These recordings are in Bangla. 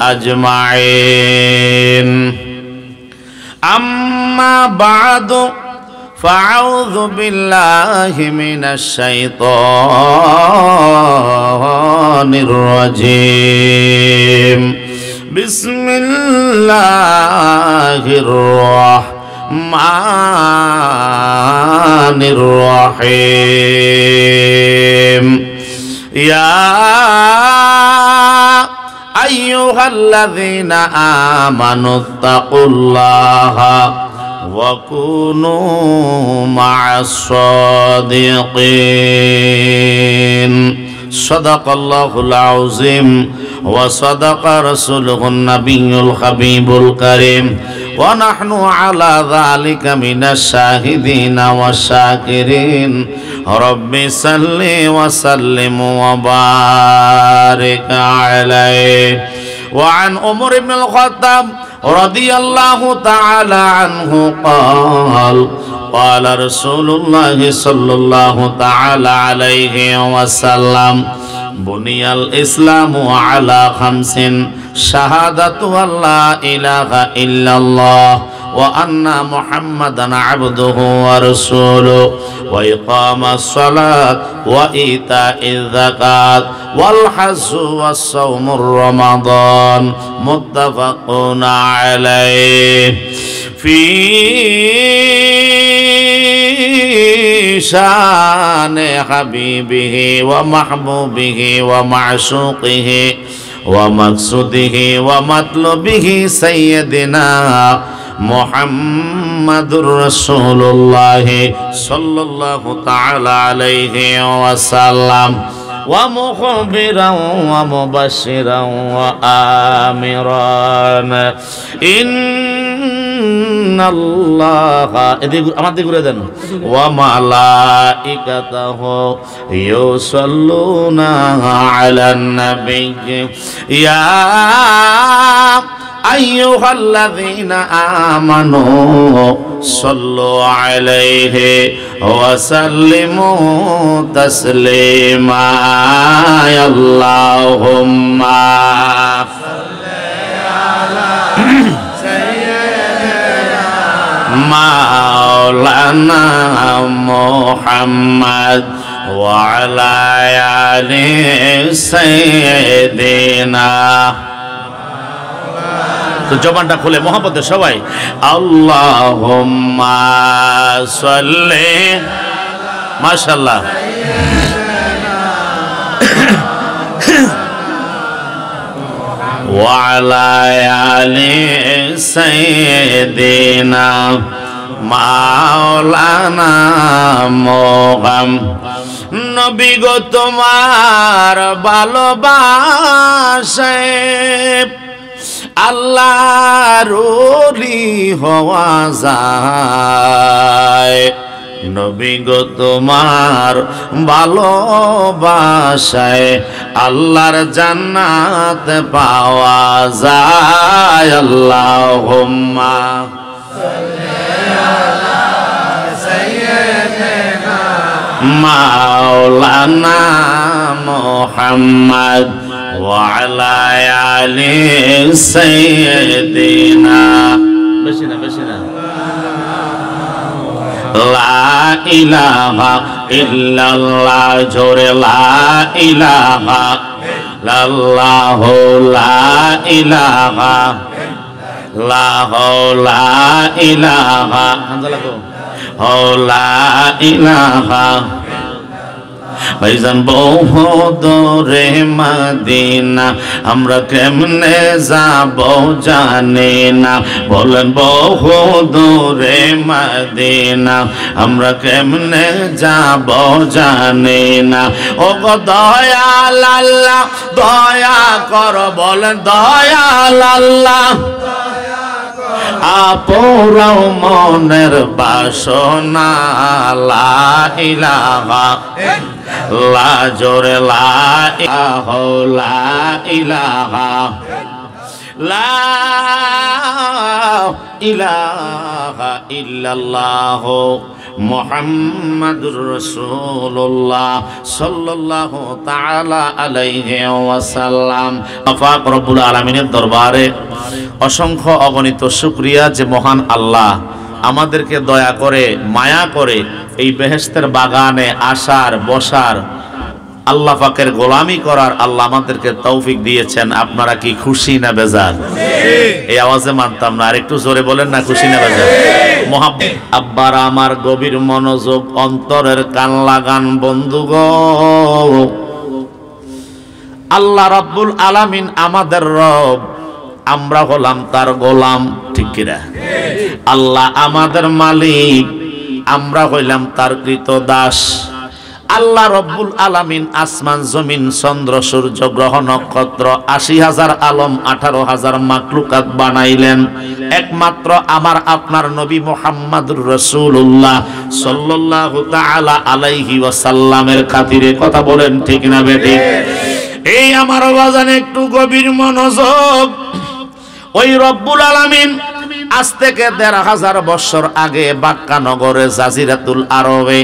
أجمعين أما بعد فأعوذ بالله من الشيطان الرجيم بسم الله الرحمن الرحيم يا أيها الذين آمنوا اتقوا الله وكونوا مع الصادقين صدق الله العظيم وصدق رسوله النبي الحبيب الكريم ونحن على ذلك من الشاهدين والشاكرين رب صل وسلم وبارك عليه وعن عمر بن الخطاب رضي الله تعالى عنه قال قال رسول الله صلى الله تعالى عليه وسلم بني الإسلام على خمس شهادة أن لا إله إلا الله وأن محمدا عبده ورسوله وإقام الصلاة وإيتاء الزكاة والحج والصوم رمضان متفق عليه في شان حبيبه ومحبوبه ومعشوقه ومقصوده ومطلوبه سيدنا محمد رسول الله صلى الله تعالى عليه وسلم ومخبرا ومبشرا وآمرا إن الله وملائكته يصلون على النبي يا أيها الذين آمنوا صلوا عليه وسلموا تسليما يا اللهم صل على سيدنا مولانا محمد وعلى آل سيدنا তো জবানটা খুলে মোহাম্মদের সবাই আল্লাহুম্মা সাল্লি মাশাআল্লাহ ওয়া আলা আলি সাইয়্যিদিনা মাওলানা মুহাম্মদ নবী গো তোমার ভালোবাসায় আল্লাহর ওলি হওয়া যায় নবী গো তোমার ভালোবাসায় আল্লাহর জান্নাত পাওয়া যায় আল্লাহুম্মা সাল্লি আলা সাইয়্যিদিনা মাওলানা মুহাম্মদ وعلى آل سيدنا بشنا لا إله إلا الله جور لا إله إلا الله لا إله لا إله لا إله ভাইজান বহু দূরে মদিনা আমরা কেমনে যাব জানি না বলেন বহু দূরে মদিনা আমরা কেমনে যাব জানি না ও গো দয়াল আল্লাহ দয়া কর বলেন দয়াল আল্লাহ আপুরাও মনের বাসনা লা ইলাহা লা জোরে লা ইলাহা লা ইলাহা ইল্লাল্লাহ মুহাম্মাদুর রাসূলুল্লাহ সাল্লাল্লাহু তাআলা আলাইহি ওয়াসাল্লাম। পাক রব্বুল আলামিনের দরবারে অসংখ্য অগণিত শুকরিয়া যে মহান আল্লাহ আমাদেরকে দয়া করে মায়া করে এই বেহেশতের বাগানে আসার বসার আল্লাহ পাকের গোলামি করার আল্লাহ আমাদেরকে তৌফিক দিয়েছেন। আপনারা কি খুশি না বেজার? এই আওয়াজে মানতাম না, আর একটু জোরে বলেন না, খুশি না বেজার? মোহাব্বত আব্বার আমার গভীর মনোযোগ, অন্তরের কান লাগান বন্ধুগো। আল্লাহ রাব্বুল আলামিন আমাদের রব, আমরা হলাম তার গোলাম, ঠিক কিনা? আল্লাহ আমাদের মালিক, আমরা হইলাম তার কৃতদাস। আল্লাহ রব্বুল আলামিন আসমান জমিন চন্দ্র সূর্য গ্রহ নক্ষত্র ৮০,০০০ আলম ১৮,০০০ মাখলুকাত বানাইলেন একমাত্র আমার আপনার নবী মুহাম্মাদুর রাসূলুল্লাহ সাল্লাল্লাহু তাআলা আলাইহি ওয়াসাল্লামের খাতিরে। কথা বলেন ঠিক না বেঠিক? এই আমার বাজান একটু গভীর মনোযোগ। ওই রব্বুল আলামিন আজ থেকে ১৫০০ বছর আগে বাক্কা নগরে জাজিরাতুল আরবে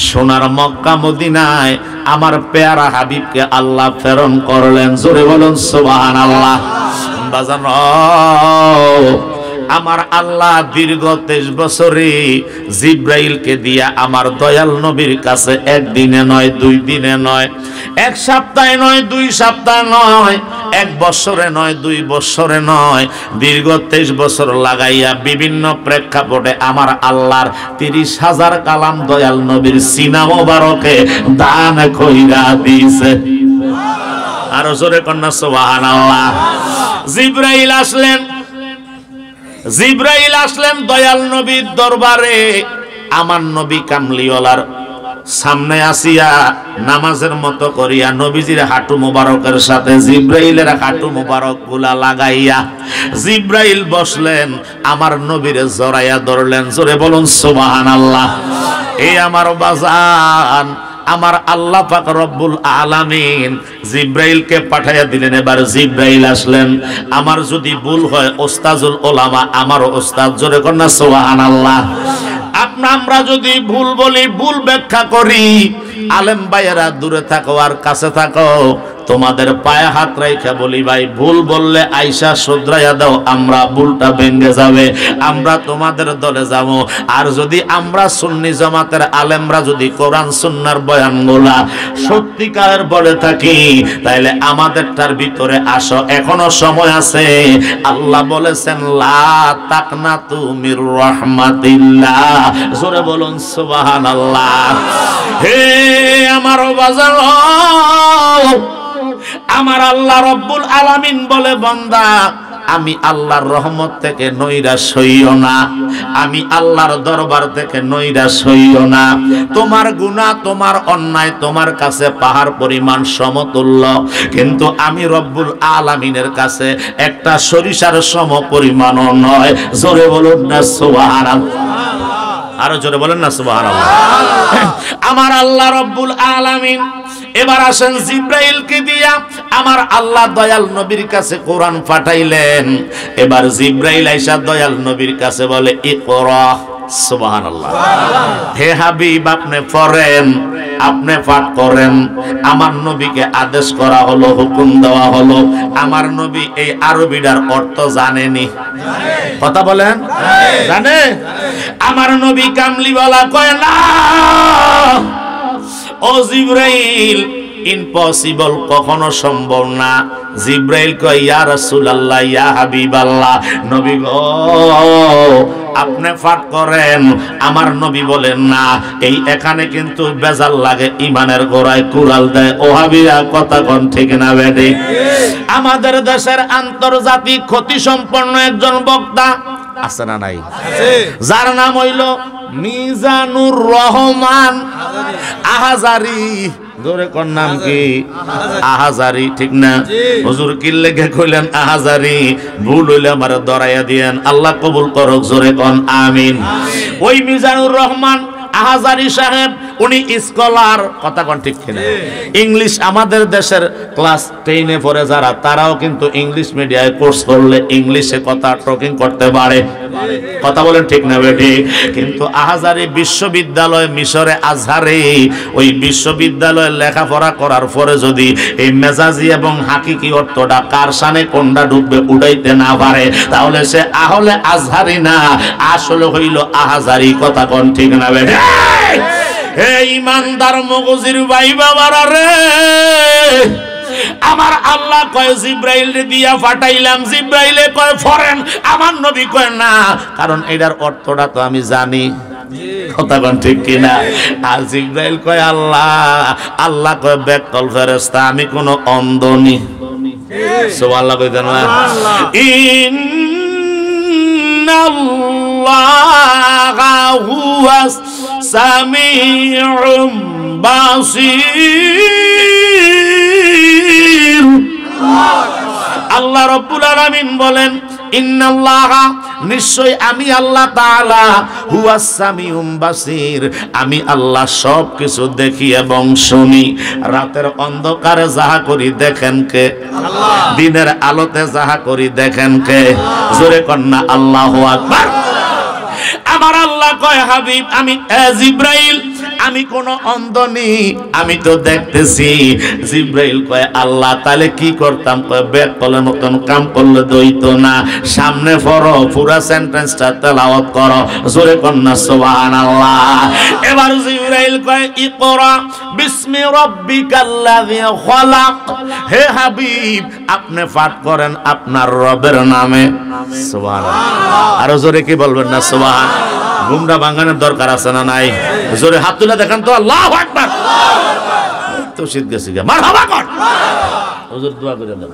সোনার মক্কা মদিনায় আমার পেয়ারা হাবিবকে আল্লাহ প্রেরণ করলেন। জোরে বলুন সুবহানাল্লাহ। বাজান আমার আল্লাহ দীর্ঘ ২৩ বছরে জিব্রাইলকে দিয়া আমার দয়াল নবীর কাছে একদিনে নয়, ২ দিনে নয়, ১ সপ্তাহে নয়, ২ সপ্তাহ নয়, ১ বছরে নয়, ২ বছরে নয়, দীর্ঘ ২৩ বছর লাগাইয়া বিভিন্ন প্রেক্ষাপটে আমার আল্লাহর ৩০,০০০ কালাম দয়াল নবীর সিনা মোবারকে দান কইরা দিয়েছে। আরো জোরে কন্যা সুবহানাল্লাহ। জিব্রাইল আসলেন দয়াল নবীর দরবারে। আমার নবী কামলিওয়ালার সামনে আসিয়া নামাজের মতো করিয়া নবীজির হাঁটু মোবারকের সাথে জিব্রাইলের হাঁটু মোবারক গুলা লাগাইয়া জিব্রাইল বসলেন, আমার নবীরে জড়াইয়া ধরলেন। জোরে বলুন সুবহানাল্লাহ। এই আমার বাজান আমার আল্লাহ পাক রব্বুল আলামিন জিব্রাইলকে পাঠাইয়া দিলেন। এবার জিব্রাইল আসলেন। আমার যদি ভুল হয় ওস্তাজুল ওলামা আমার ওস্তাদ, জোরে কর না সুবহানাল্লাহ। আমরা যদি ভুল বলি, ভুল ব্যাখ্যা করি, আলেম ভাইয়েরা দূরে থাকো আর কাছে থাকো, তোমাদের পায়ে হাত রাইখা বলি ভাই ভুল বললে আইসা শুধরাইয়া দাও, আমরা ভুলটা ভেঙে যাবে, আমরা তোমাদের দলে যাব। আর যদি আমরা সুন্নি জামাতের আলেমরা যদি কোরআন সুন্নাহর বয়ানগুলা সত্যিকারের বলে থাকি, তাইলে আমাদেরটার ভিতরে আসো, এখনো সময় আছে। আল্লাহ বলেছেন লা তাকনাতু মির রাহমাতিল্লাহ। জোরে বলুন সুবহানাল্লাহ। হে আমার বাজার, আমার আল্লাহ রব্বুল আলামিন বলে বান্দা আমি আল্লাহর রহমত থেকে নৈরাশ হইও না, আমি আল্লাহর দরবার থেকে নৈরাশ হইও না। তোমার গুনাহ তোমার অন্যায় তোমার কাছে পাহাড় পরিমাণ সমতুল্য, কিন্তু আমি রব্বুল আলামিনের কাছে একটা সরিষার সম পরিমাণও নয়। জোরে বলুন না সুবহানাল্লাহ। আরো জোরে বলেন না সুবহানাল্লাহ। আমার আল্লাহ রব্বুল আলামিন এবার আসেন জিব্রাইলকে দিয়া আমার আল্লাহ দয়াল নবীর কাছে কোরআন পাঠাইলেন। এবার জিব্রাইল আইসা দয়াল নবীর কাছে বলে ইকরা। সুবহানাল্লাহ। হে হাবিব আপনি পড়েন, আপনি পাঠ করেন। আমার নবীকে আদেশ করা হলো, হুকুম দেওয়া হলো। আমার নবী এই আরবিটার অর্থ জানেনি? কথা বলেন, জানে? আমার নবী কামলিওয়ালা কয় না ও জিব্রাইল, ইম্পসিবল, কখনো সম্ভব না। জিব্রাইল কয় ইয়া রাসূলুল্লাহ, ইয়া হাবিবাল্লাহ, নবী গো আপনি পাঠ করেন। আমার নবী বলেন না। এই এখানে কিন্তু বেজাল লাগে, ইমানের গোড়ায় কুড়াল দেয়। ওহাবিরা কথা কোন ঠিক না বেঠিক? আমাদের দেশের আন্তর্জাতিক খ্যাতি সম্পন্ন একজন বক্তা আছে না নাই? যার নাম হইল মিজানুর রহমান আহাজারি। জোরে কোন নাম কি? আহাজারি, ঠিক না? হুজুর কি লেগে কইলেন আহাজারি? ভুল হইলে আমার ধরাইয়া দিয়েন, আল্লাহ কবুল করুক। জোরে কোন আমিন। ওই মিজানুর রহমান আহাজারি সাহেব উনি স্কলার, কথা কোন ঠিক কিনা? ইংলিশ আমাদের দেশের ক্লাস 10-এ পড়ে যারা, তারাও কিন্তু ইংলিশ মিডিয়ায় কোর্স করলে ইংলিশে কথা টকিং করতে পারে, কথা বলেন ঠিক না বেটি? কিন্তু আহাজারি বিশ্ববিদ্যালয় মিশরে আজহারে, ওই বিশ্ববিদ্যালয়ে লেখাপড়া করার পরে যদি এই মেজাজি এবং হাকিকি অর্থটা কার সানে কোনটা ঢুকবে উঠাইতে না পারে, তাহলে সে আহলে আজহারি না, আসলে হইল আহাজারি, কথা কোন ঠিক না বেটি? হে ইমানদার মগজির ভাই বাবারা রে, আমার আল্লাহ কয় জিব্রাইল রে দিয়া পাঠাইলাম, জিব্রাইলে কয় ফরেন, আমার নবী কয় না, কারণ এটার অর্থটা তো আমি জানি, কথা কোন ঠিক কিনা? আর জিব্রাইল কয় আল্লাহ, আল্লাহ কয় বেকল ফেরেশতা, আমি কোন অন্ধ নি। সুবহানাল্লাহ কইতেন না? ইন্নাল্লাহা হুয়াস সামিউম বাসীর। আল্লাহ রাব্বুল আলামিন বলেন ইন্নাল্লাহা, নিশ্চয় আমি আল্লাহ তাআলা, হুয়াস সামিউম বাসীর, আমি আল্লাহ সব কিছু দেখি এবং শুনি। রাতের অন্ধকারে যাহা করি দেখেন কে? আল্লাহ। দিনের আলোতে যাহা করি দেখেন কে? জোরে কন্না আল্লাহু আকবার। আমার আল্লাহ কয় হাবিব, আমি জিব্রাইল, আমি কোন অন্ধ নি, আমি তো দেখতেছি। জিব্রাইল কয় আল্লাহ, তাহলে কি করতাম? কয় বেকলের মতন কাম করলে দইতো না, সামনে পড়ো, পুরা সেন্টেন্সটা তেলাওয়াত করো, জোরে কন্না সুবহানাল্লাহ। এবার জিব্রাইল কয় ইকরা বিসমি রাব্বিকাল্লাযী খলাক। হে হাবিব, আপনি পাঠ করেন আপনার রবের নামে, সুবহানাল্লাহ। আর জোরে কি বলবেন না সুবহান? গুমরা ভাঙানোর দরকার আছে না নাই? জোরে হাত তুলে দেখেন তো, আল্লাহু আকবার। তো শীত গেছে, মারহাবা কর, হুজুর দোয়া করে দেন,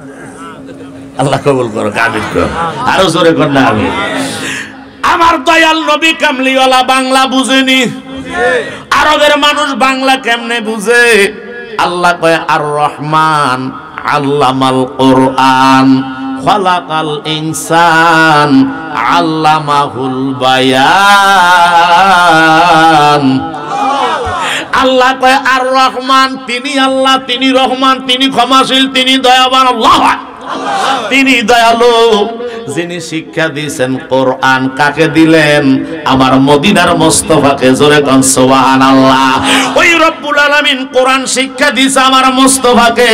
আল্লাহ কবুল করো, কামিল করো। আরো জোরে কর না আমি। আমার দয়াল নবী কামলিওয়ালা বাংলা বুঝেনি, আরবের মানুষ বাংলা কেমনে বুঝে? আল্লাহ কয় আর রহমান আল্লামাল কোরআন খালাকাল ইনসান আল্লামাহুল বায়ান। আল্লাহ কয় আর রহমান, তিনি আল্লাহ, তিনি রহমান, তিনি ক্ষমাশীল, তিনি দয়াবান, আল্লাহ তিনি দয়ালু। যিনি শিক্ষা দিয়েছেন কোরআন, কাকে দিলেন? আমার মদিনার মুস্তাফাকে, জোরে কোন সুবহানাল্লাহ। ওই রব্বুল আলামিন কোরআন শিক্ষা দিয়েছে আমার মুস্তাফাকে।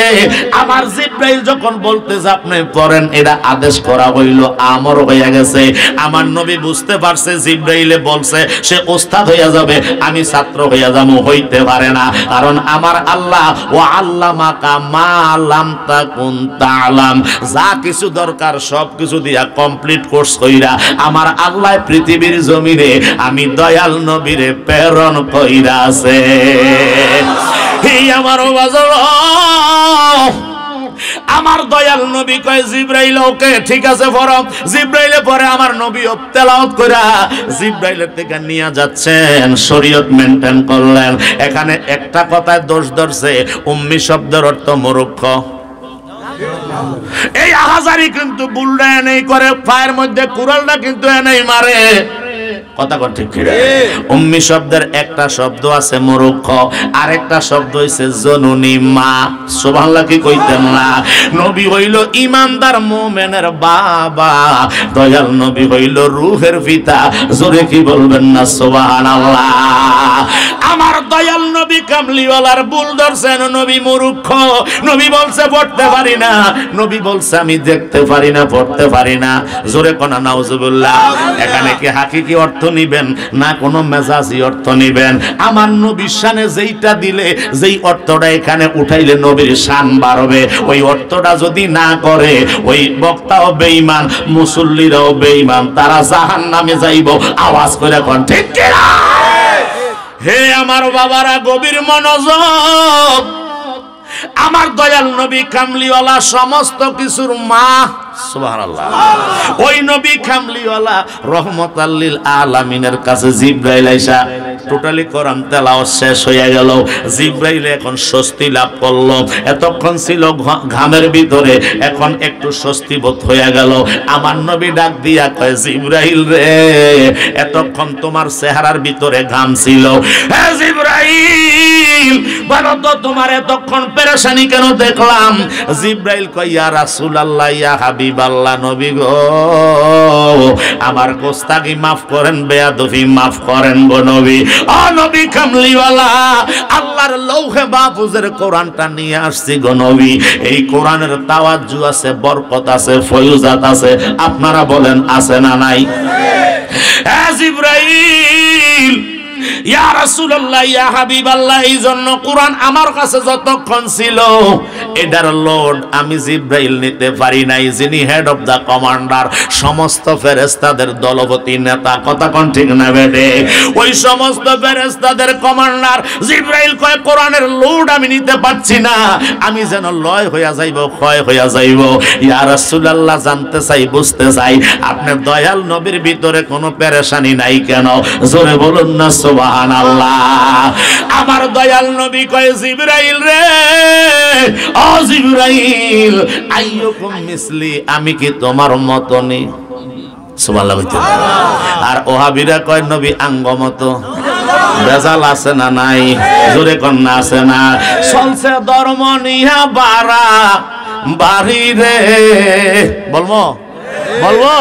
আমার জিব্রাইল যখন বলতেছে আপনি পড়েন, এটা আদেশ করা হইল, আমর হয়ে গেছে। আমার নবী বুঝতে পারছে জিব্রাইলে বলছে, সে ওস্তাদ হইয়া যাবে, আমি ছাত্র হইয়া যাবো, হইতে পারে না। কারণ আমার আল্লাহ ওয়া আল্লামাকা মা লাম তাকুন তা'লাম, যা কিছু দরকার সব কিছু দিয়া কমপ্লিট কোর্স কইরা আমার আল্লাহ পৃথিবীর জমিনে আমি দয়াল নবীরে প্রেরণ কইরা আছে। এই আমার বাজার, আমার দয়াল নবী কয় জিব্রাইল ওকে ঠিক আছে পড়ো। জিব্রাইলে পরে আমার নবী তেলাওয়াত কইরা জিব্রাইলের থেকে নিয়ে যাচ্ছেন, শরীয়ত মেইনটেইন করলেন। এখানে একটা কথায় দোষ ধরছে, উম্মি শব্দের অর্থ মূর্খ। এই আহাজারি কিন্তু বুলডা এনেই করে, পায়ের মধ্যে কুড়ালটা কিন্তু এনেই মারে, কথা কোন ঠিক কি? উম্মি শব্দের একটা শব্দ আছে মূর্খ, আর একটা শব্দ হইছে জননী মা। সুবহানাল্লাহ কি কইতেন না? নবী হইল ইমানদার মুমিনের বাবা, দয়াল নবী হইল রূহের পিতা, জোরে কি বলবেন না সুবহানাল্লাহ। আমার দয়াল নবী কামলিওয়ালার ভুল ধরছেন, নবী মূর্খ। নবী বলছে পড়তে পারি না, নবী বলছে আমি দেখতে পারি না, পড়তে পারি না, জোরে কোনা নাউজুবিল্লাহ। এখানে কি হাকিকি অর্থ নিবেন না কোন মেজাজি অর্থ নিবেন? আমার নবীর শানে যেইটা দিলে, যেই অর্থটা এখানে উঠাইলে নবীর শান বাড়বে, ওই অর্থটা যদি না করে ওই বক্তাও বেঈমান, মুসল্লিরাও বেঈমান, তারা জাহান্নামে যাইব। আওয়াজ করে কোন ঠিক কি না? হে আমার বাবারা, গভীর মনোযোগ। আমার দয়াল নবী কামলিওয়ালা সমস্ত কিছুর মা, সুবহানাল্লাহ। ওই নবী কামলিওয়ালা রহমাতাল লিল আলামিনের কাছে জিবরাইল আইসা টোটালি কোরআন তেলাওয়াত শেষ হয়ে গেল। জিবরাইল এখন স্বস্তি লাভ করলো। এতক্ষণ ছিল ঘামের ভিতরে, এখন একটু স্বস্তি বোধ হয়ে গেল। আমার নবী ডাক দিয়া কয়, জিবরাইল রে, এতক্ষণ তোমার চেহারার ভিতরে ঘাম ছিল। হ্যাঁ জিবরাইল, বলো তো তোমার এতক্ষণ পেরেশানি কেন দেখলাম? জিবরাইল কয়, ইয়া রাসূলুল্লাহ, ইয়া হাবিবাল্লাহ, নবী গো, আমার গোস্তাকি মাফ করেন, বেয়াদবি মাফ করেন গো নবী। ও নবী কামলিওয়ালা, আল্লাহর লৌহে মাহফুজের কোরআনটা নিয়ে আসছি গো নবী। এই কোরআনের তাওয়াজ্জু আছে, বরকত আছে, ফয়ুজাত আছে। আপনারা বলেন আছে না নাই? হ্যাঁ জিবরাইল, ইয়া রাসূলুল্লাহ, ইয়া হাবিবাল্লাহ, এই জন্য কোরআন আমার কাছে যতক্ষণ ছিল এটার লোড আমি জিবরাইল নিতে পারি নাই। যিনি হেড অফ দা কমান্ডার, সমস্ত ফেরেশতাদের দলপতি নেতা, কথা কোন ঠিক না বেটে? ওই সমস্ত ফেরেশতাদের কমান্ডার জিবরাইল কয়, কোরআনের লোড আমি নিতে পারছি না, আমি যেন লয় হইয়া যাইব, ক্ষয় হইয়া যাইব। ইয়া রাসূলুল্লাহ, জানতে চাই, বুঝতে চাই, আপনি দয়াল নবীর ভিতরে কোনো পেরেশানি নাই কেন? জোরে বলুন না সুবহানাল্লাহ। আমার দয়াল নবী কয়, জিবরাইল রে, ও জিবরাইল, আইয়ুকুম মিসলি, আমি কি তোমার মতনি? সুবহানাল্লাহ। আর ওহাবিরা কয়, নবী আঙ্গ মতো। বেজাল আছে না নাই? জোরে কন্যা আছে না? চলছে ধর্ম নিয়া বাড়া বাড়ি রে, বলবো বলবো,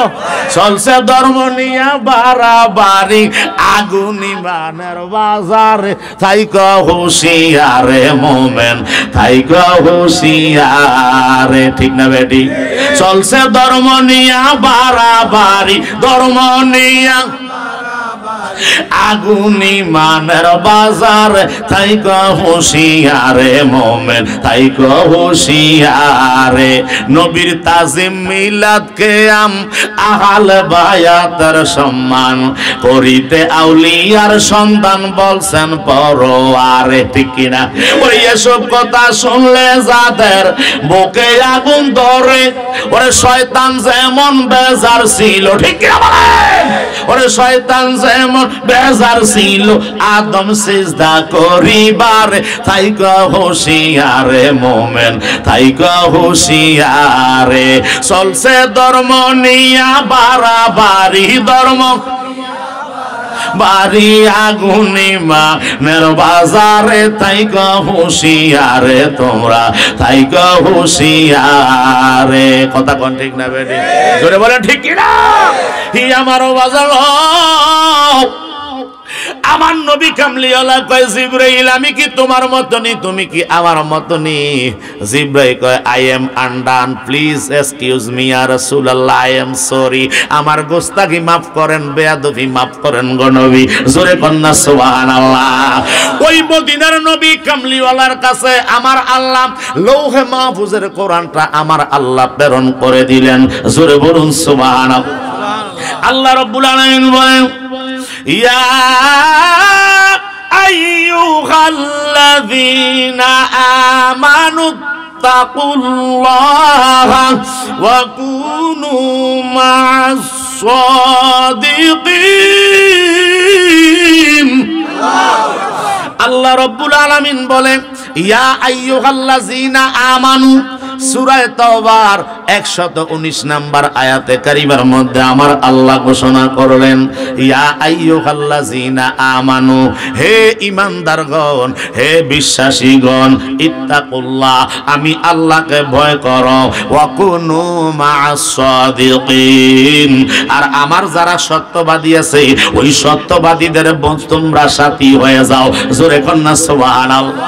চলছে ধর্ম নিয়া বাড়াবাড়ি, আগুন ইমানের বাজারে, থাইকা হুঁশিয়ারে মোমেন, থাইকা হুঁশিয়ারে, ঠিক না বেটি? চলছে ধর্ম নিয়া বাড়াবাড়ি, ধর্ম নিয়া আগুন ইমানের বাজারে, থাইকা হুঁশিয়ারে মোমেন, থাইকা হুঁশিয়ারে। নবীর তাজিম মিলাদ কেয়াম আহাল বায়াতের সম্মান করিতে আউলিয়ার সন্তান বলছেন পরোয়ারে, ঠিক কিনা? ওই এসব কথা শুনলে যাদের বুকে আগুন ধরে, ওরে শয়তান যেমন বেজার ছিল, ঠিক কিনা বলেন? ওরে শয়তান যেমন বেজার ছিল আদম সিজদা করিবারে, থাইকা হুঁশিয়ারে মোমেন, থাইকা হুঁশিয়ারে। চলছে ধর্ম নিয়া বাড়াবাড়ি, ধর্ম বাড়ি আগুন ইমানের বাজারে, থাইকা হুঁশিয়ারে তোমরা, থাইকা হুঁশিয়ারে। কথা কোন ঠিক না বেটি? জোরে বলেন ঠিক কিনা? হি আমার বাজার, আমার নবী কামলিওয়ালা কয়, জিবরাইল, আমি কি তোমার মতনি, তুমি কি আমার মতনি? জিবরাইল কয়, I am undone, please excuse me yeah Rasulullah, I am sorry, আমার গোস্তাকি মাফ করেন, বেয়াদবি মাফ করেন গো নবী। জোরে কন্না সুবহানাল্লাহ। ওই মদিনার নবী কামলিওয়ালার কাছে আমার আল্লাহ লৌহে মাহফুজের কোরআনটা আমার আল্লাহ প্রেরণ করে দিলেন। জোরে বলুন সুবহানাল্লাহ। আল্লাহ রাব্বুল আলামিন বলেন, ইয়া আইয়ুহাল্লাযীনা আমানু তাকুল্লাহা ওয়া কুনু মা'আস সাদিকিন। আল্লাহ রাব্বুল আলামিন বলেন, ইয়া আইয়ুহাল্লাযীনা আমানু, সূরা তাওবার 119 নাম্বার আয়াতে কারিমার মধ্যে আমার আল্লাহ ঘোষণা করলেন, ইয়া আইয়ুহাল্লাযীনা আমানু, হে ঈমানদারগণ, হে বিশ্বাসীগণ, ইত্তাকুল্লাহ, আমি আল্লাহকে ভয় করো, ওয়া কুনু মা'আস সাদিকিন, আর আমার যারা সত্যবাদী আছে ওই সত্যবাদীদের তোমরা সাথী হয়ে যাও। জোরে কন্না সুবহানাল্লাহ।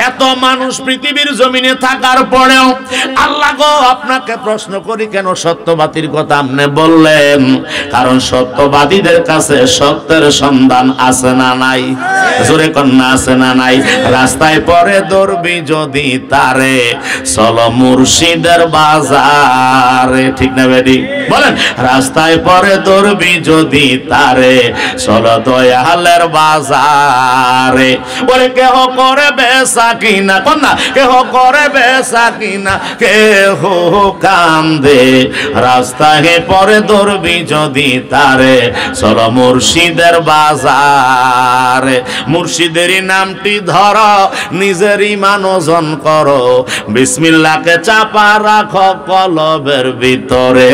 এত মানুষ পৃথিবীর জমিনে থাকার পরেও আল্লাহ গো আপনাকে প্রশ্ন করি, কেন সত্যবাদীর কথা আপনি বললেন? কারণ সত্যবাদীদের কাছে সত্যের সন্ধান আছে না নাই? জোরে কন্যা আছে না নাই? রাস্তায় পরে ধরবি যদি তারে, চলো মুর্শিদের বাজারে, ঠিক না বেটি বলেন রাস্তায় পরে ধরবি যদি তারে চলো দয়ালের বাজারে ওরে কেহ করে বেচা কিনা কন্যা কেহ করে বেচা কিনা কেহ কান্দে রাস্তায় পরে ধরবি যদি তারে চলো মুর্শিদের বাজারে মুর্শিদেরই নামটি ধরো নিজের ঈমান ওজন করো বিসমিল্লাহকে চাপা রাখো কলবের ভিতরে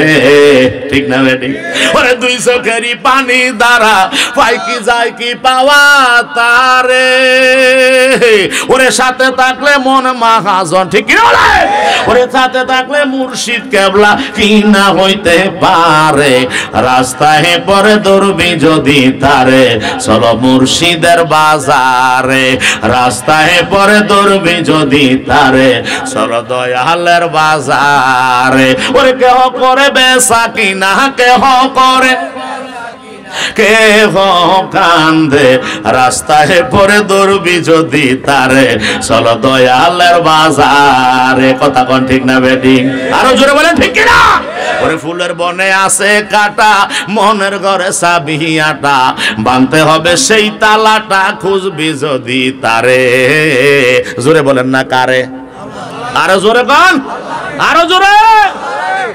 ঠিক না বেটি ওরে দুই চোখেরই পানি দ্বারা পাই কি যায় কি পাওয়া তারে ওরে সাথে থাকলে মন মাহাজন ঠিক কি বলে ওরে সাথে থাকলে মুর্শিদ কেবলা কি না হইতে পারে রাস্তায় পরে ধরবি যদি তারে চলো মুর্শিদের বাজারে রাস্তায় পরে ধরবি যদি তারে চলো দয়ালের বাজারে ওরে কেহ করে বেচা কিনা কেহ করে কেহ কান্দে রাস্তায় পরে ধরবি যদি তারে চলো দয়ালের বাজারে কথা কোন ঠিক না বেটি আরো জোরে বলেন ঠিক কিনা ওরে ফুলের বনে আছে কাটা মনের ঘরে চাবি আটা বানতে হবে সেই তালাটা খুঁজবি যদি তারে জোরে বলেন না কারে আরো জোরে কোন আরো জোরে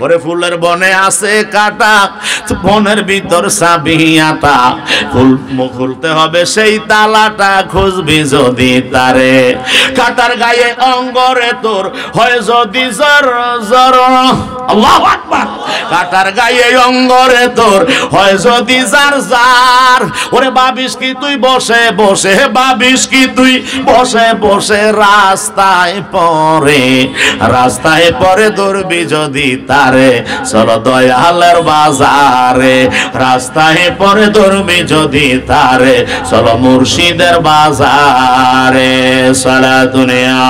ওরে ফুলের বনে আছে কাটা বনের ভিতর চাবি আটা খুলতে হবে সেই তালাটা খুঁজবি যদি তারে কাটার গায়ে অঙ্গরে তোর হয় যদি জর জর আল্লাহু আকবার কাটার গায়ে অঙ্গরে তোর হয় যদি জার জার ওরে ভাবিস কি তুই বসে বসে ভাবিস কি তুই বসে বসে রাস্তায় পরে ধরবি যদি তারে চলো দয়ালের বাজারে রাস্তায় পরে ধরবি যদি তারে চলো মুর্শিদের বাজারে সালাতুনিয়া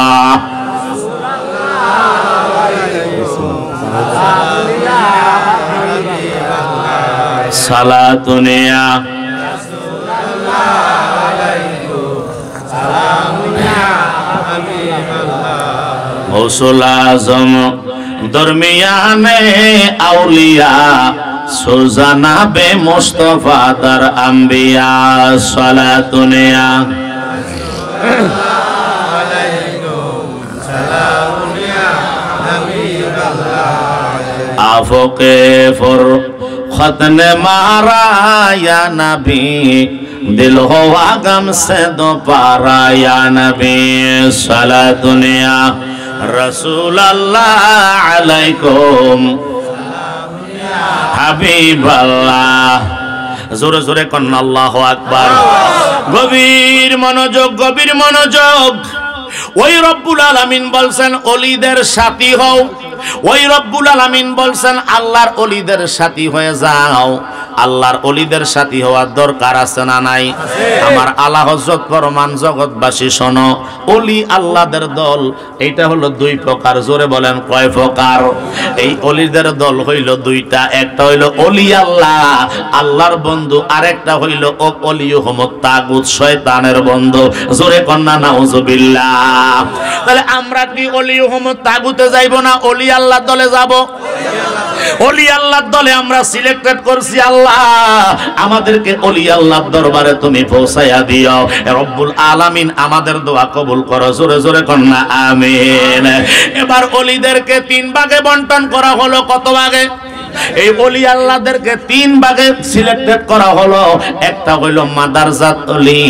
সালাতুনিয়া গৌসুল আজম দরমিয়ানে আউলিয়া সুজানা বে মুস্তাফা দার আম্বিয়া সালাতুনিয়া আফকে ফর खतने मारा या नबी दिल हुआ गम से दो पारा या नबी सलातुनिया रसूल अल्लाह अलैकुम हबीब अल्लाह जोरे जोरे कन्ना अल्लाहु अकबर गभीर मनोयोग ওই রব্বুল আলামিন বলছেন ওলিদের সাথী হও ওই রব্বুল আলামিন বলছেন আল্লাহর ওলিদের সাথী হয়ে যাও আল্লাহর ওলিদের সাথী হওয়ার দরকার আছে না নাই আমার আলা হযরত ফরমান জগৎবাসী শোনো ওলি আল্লাহদের দল এটা হলো দুই প্রকার জোরে বলেন কয় প্রকার এই ওলিদের দল হইল দুইটা একটা হইল ওলি আল্লাহ আল্লাহর বন্ধু আরেকটা হইল ওলিয়ুহুমুত তাগুত শয়তানের বন্ধু জোরে কন্না নাউজুবিল্লাহ তাহলে আমরা কি ওলিয়ুহুমুত তাগুতে যাইব না ওলি আল্লাহর দলে যাব ওলি আল্লাহর দলে আমরা সিলেক্টেড করছি আল্লাহ আমাদেরকে ওলি আল্লাহর দরবারে তুমি পৌঁছায়া দিও রব্বুল আলামিন আমাদের দোয়া কবুল করো জোরে জোরে কন্না আমিন এবার ওলিদেরকে তিন ভাগে বন্টন করা হলো কত ভাগে এই ওলি আল্লাহদেরকে তিন ভাগে সিলেক্টেড করা হলো একটা হলো মাদারজাত ওলি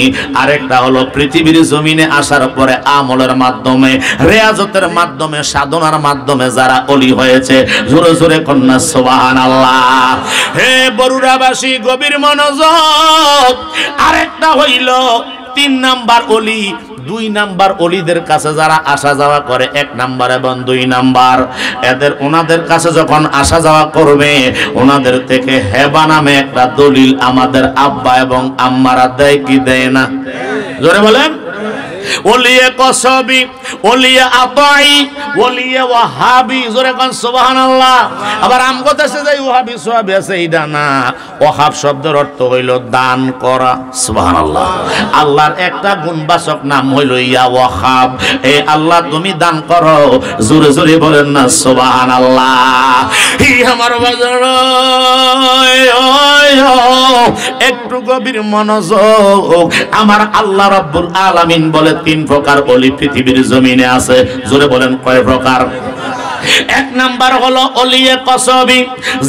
আরেকটা হলো পৃথিবীর জমিনে আসার পরে আমলের মাধ্যমে রিয়াজতের মাধ্যমে সাধনার মাধ্যমে যারা ওলি হয়েছে জোরে জোরে কন্না সুবহানাল্লাহ হে বরুড়াবাসী গভীর মনোযোগ আরেকটা হইল তিন নাম্বার ওলি দুই নাম্বার ওলিদের কাছে যারা আসা যাওয়া করে এক নাম্বার এবং দুই নাম্বার এদের ওনাদের কাছে যখন আসা যাওয়া করবে ওনাদের থেকে হেবা নামে একটা দলিল আমাদের আব্বা এবং আম্মারা দেয় কি দেয় না জোরে বলেন ওলিয়ে কসবি, ওলিয়ে আতাই, ওলিয়ে ওয়াহাবি, জোরে কোন সুবহানাল্লাহ। আবার আমগো দেশে যাই ওয়াহাবি সোহাবি আছে, এইটা না। ওয়াহাব শব্দের অর্থ হইল দান করা, সুবহানাল্লাহ। আল্লাহর একটা গুণবাচক নাম হইল ইয়া ওয়াহাব, এ আল্লাহ তুমি দান করো, জোরে জোরে বলেন না সুবহানাল্লাহ। ই আমার বাজার একটু গভীর মনোযোগ। আমার আল্লাহ রাব্বুল আলামিন বলে 3 প্রকার ওলি পৃথিবীর জমিনে আছে। জোরে বলেন কয় প্রকার? এক নাম্বার হলো ওলিয়ে কসবি,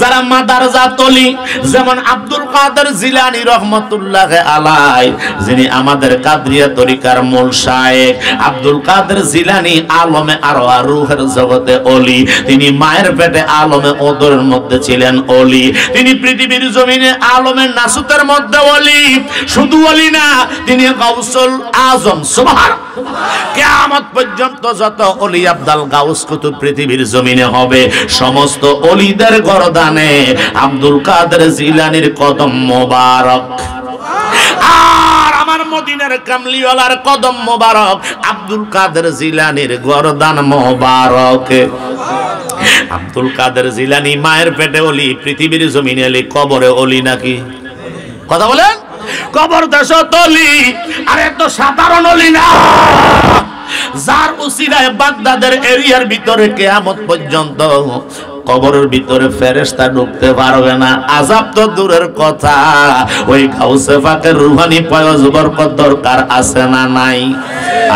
যারা মাদারজাত ওলি, যেমন আব্দুল কাদের জিলানী রহমাতুল্লাহ আলাইহি, যিনি আমাদের কাদরিয়া তরিকার মূল শায়েখ। আব্দুল কাদের জিলানী আলমে আরওয়াহ, রূহের জগতে ওলি। তিনি মায়ের পেটে আলমে ওদরের মধ্যে ছিলেন ওলি। তিনি পৃথিবীর জমিনে আলমে নাসুতের মধ্যে ওলি। শুধু ওলি না, তিনি গাউসুল আজম। সুবহানাল্লাহ। কিয়ামত পর্যন্ত যত ওলি আব্দাল গাউস কুতুব পৃথিবীর জমিনে হবে, সমস্ত ওলিদের গর্দানে আব্দুল কাদের জিলানীর কদম মোবারক। আর আমার মদিনার কামলিওয়ালার কদম মোবারক, আব্দুল কাদের জিলানীর গর্দান মোবারক। আব্দুল কাদের জিলানী মায়ের পেটে ওলি, পৃথিবীর জমিনে ওলি, কবরে ওলি নাকি? কথা বলেন। কবর দেশ ওলি, আর এত সাধারণ ওলি না, যার উসিলায় বাগদাদের এরিয়ার ভিতরে কিয়ামত পর্যন্ত কবরের ভিতরে ফেরেশতা ঢুকতে পারবে না। আযাব তো দূরের কথা, ওই গাউসে পাকের রুহানি ফয়েজ বরকত দরকার আছে না নাই?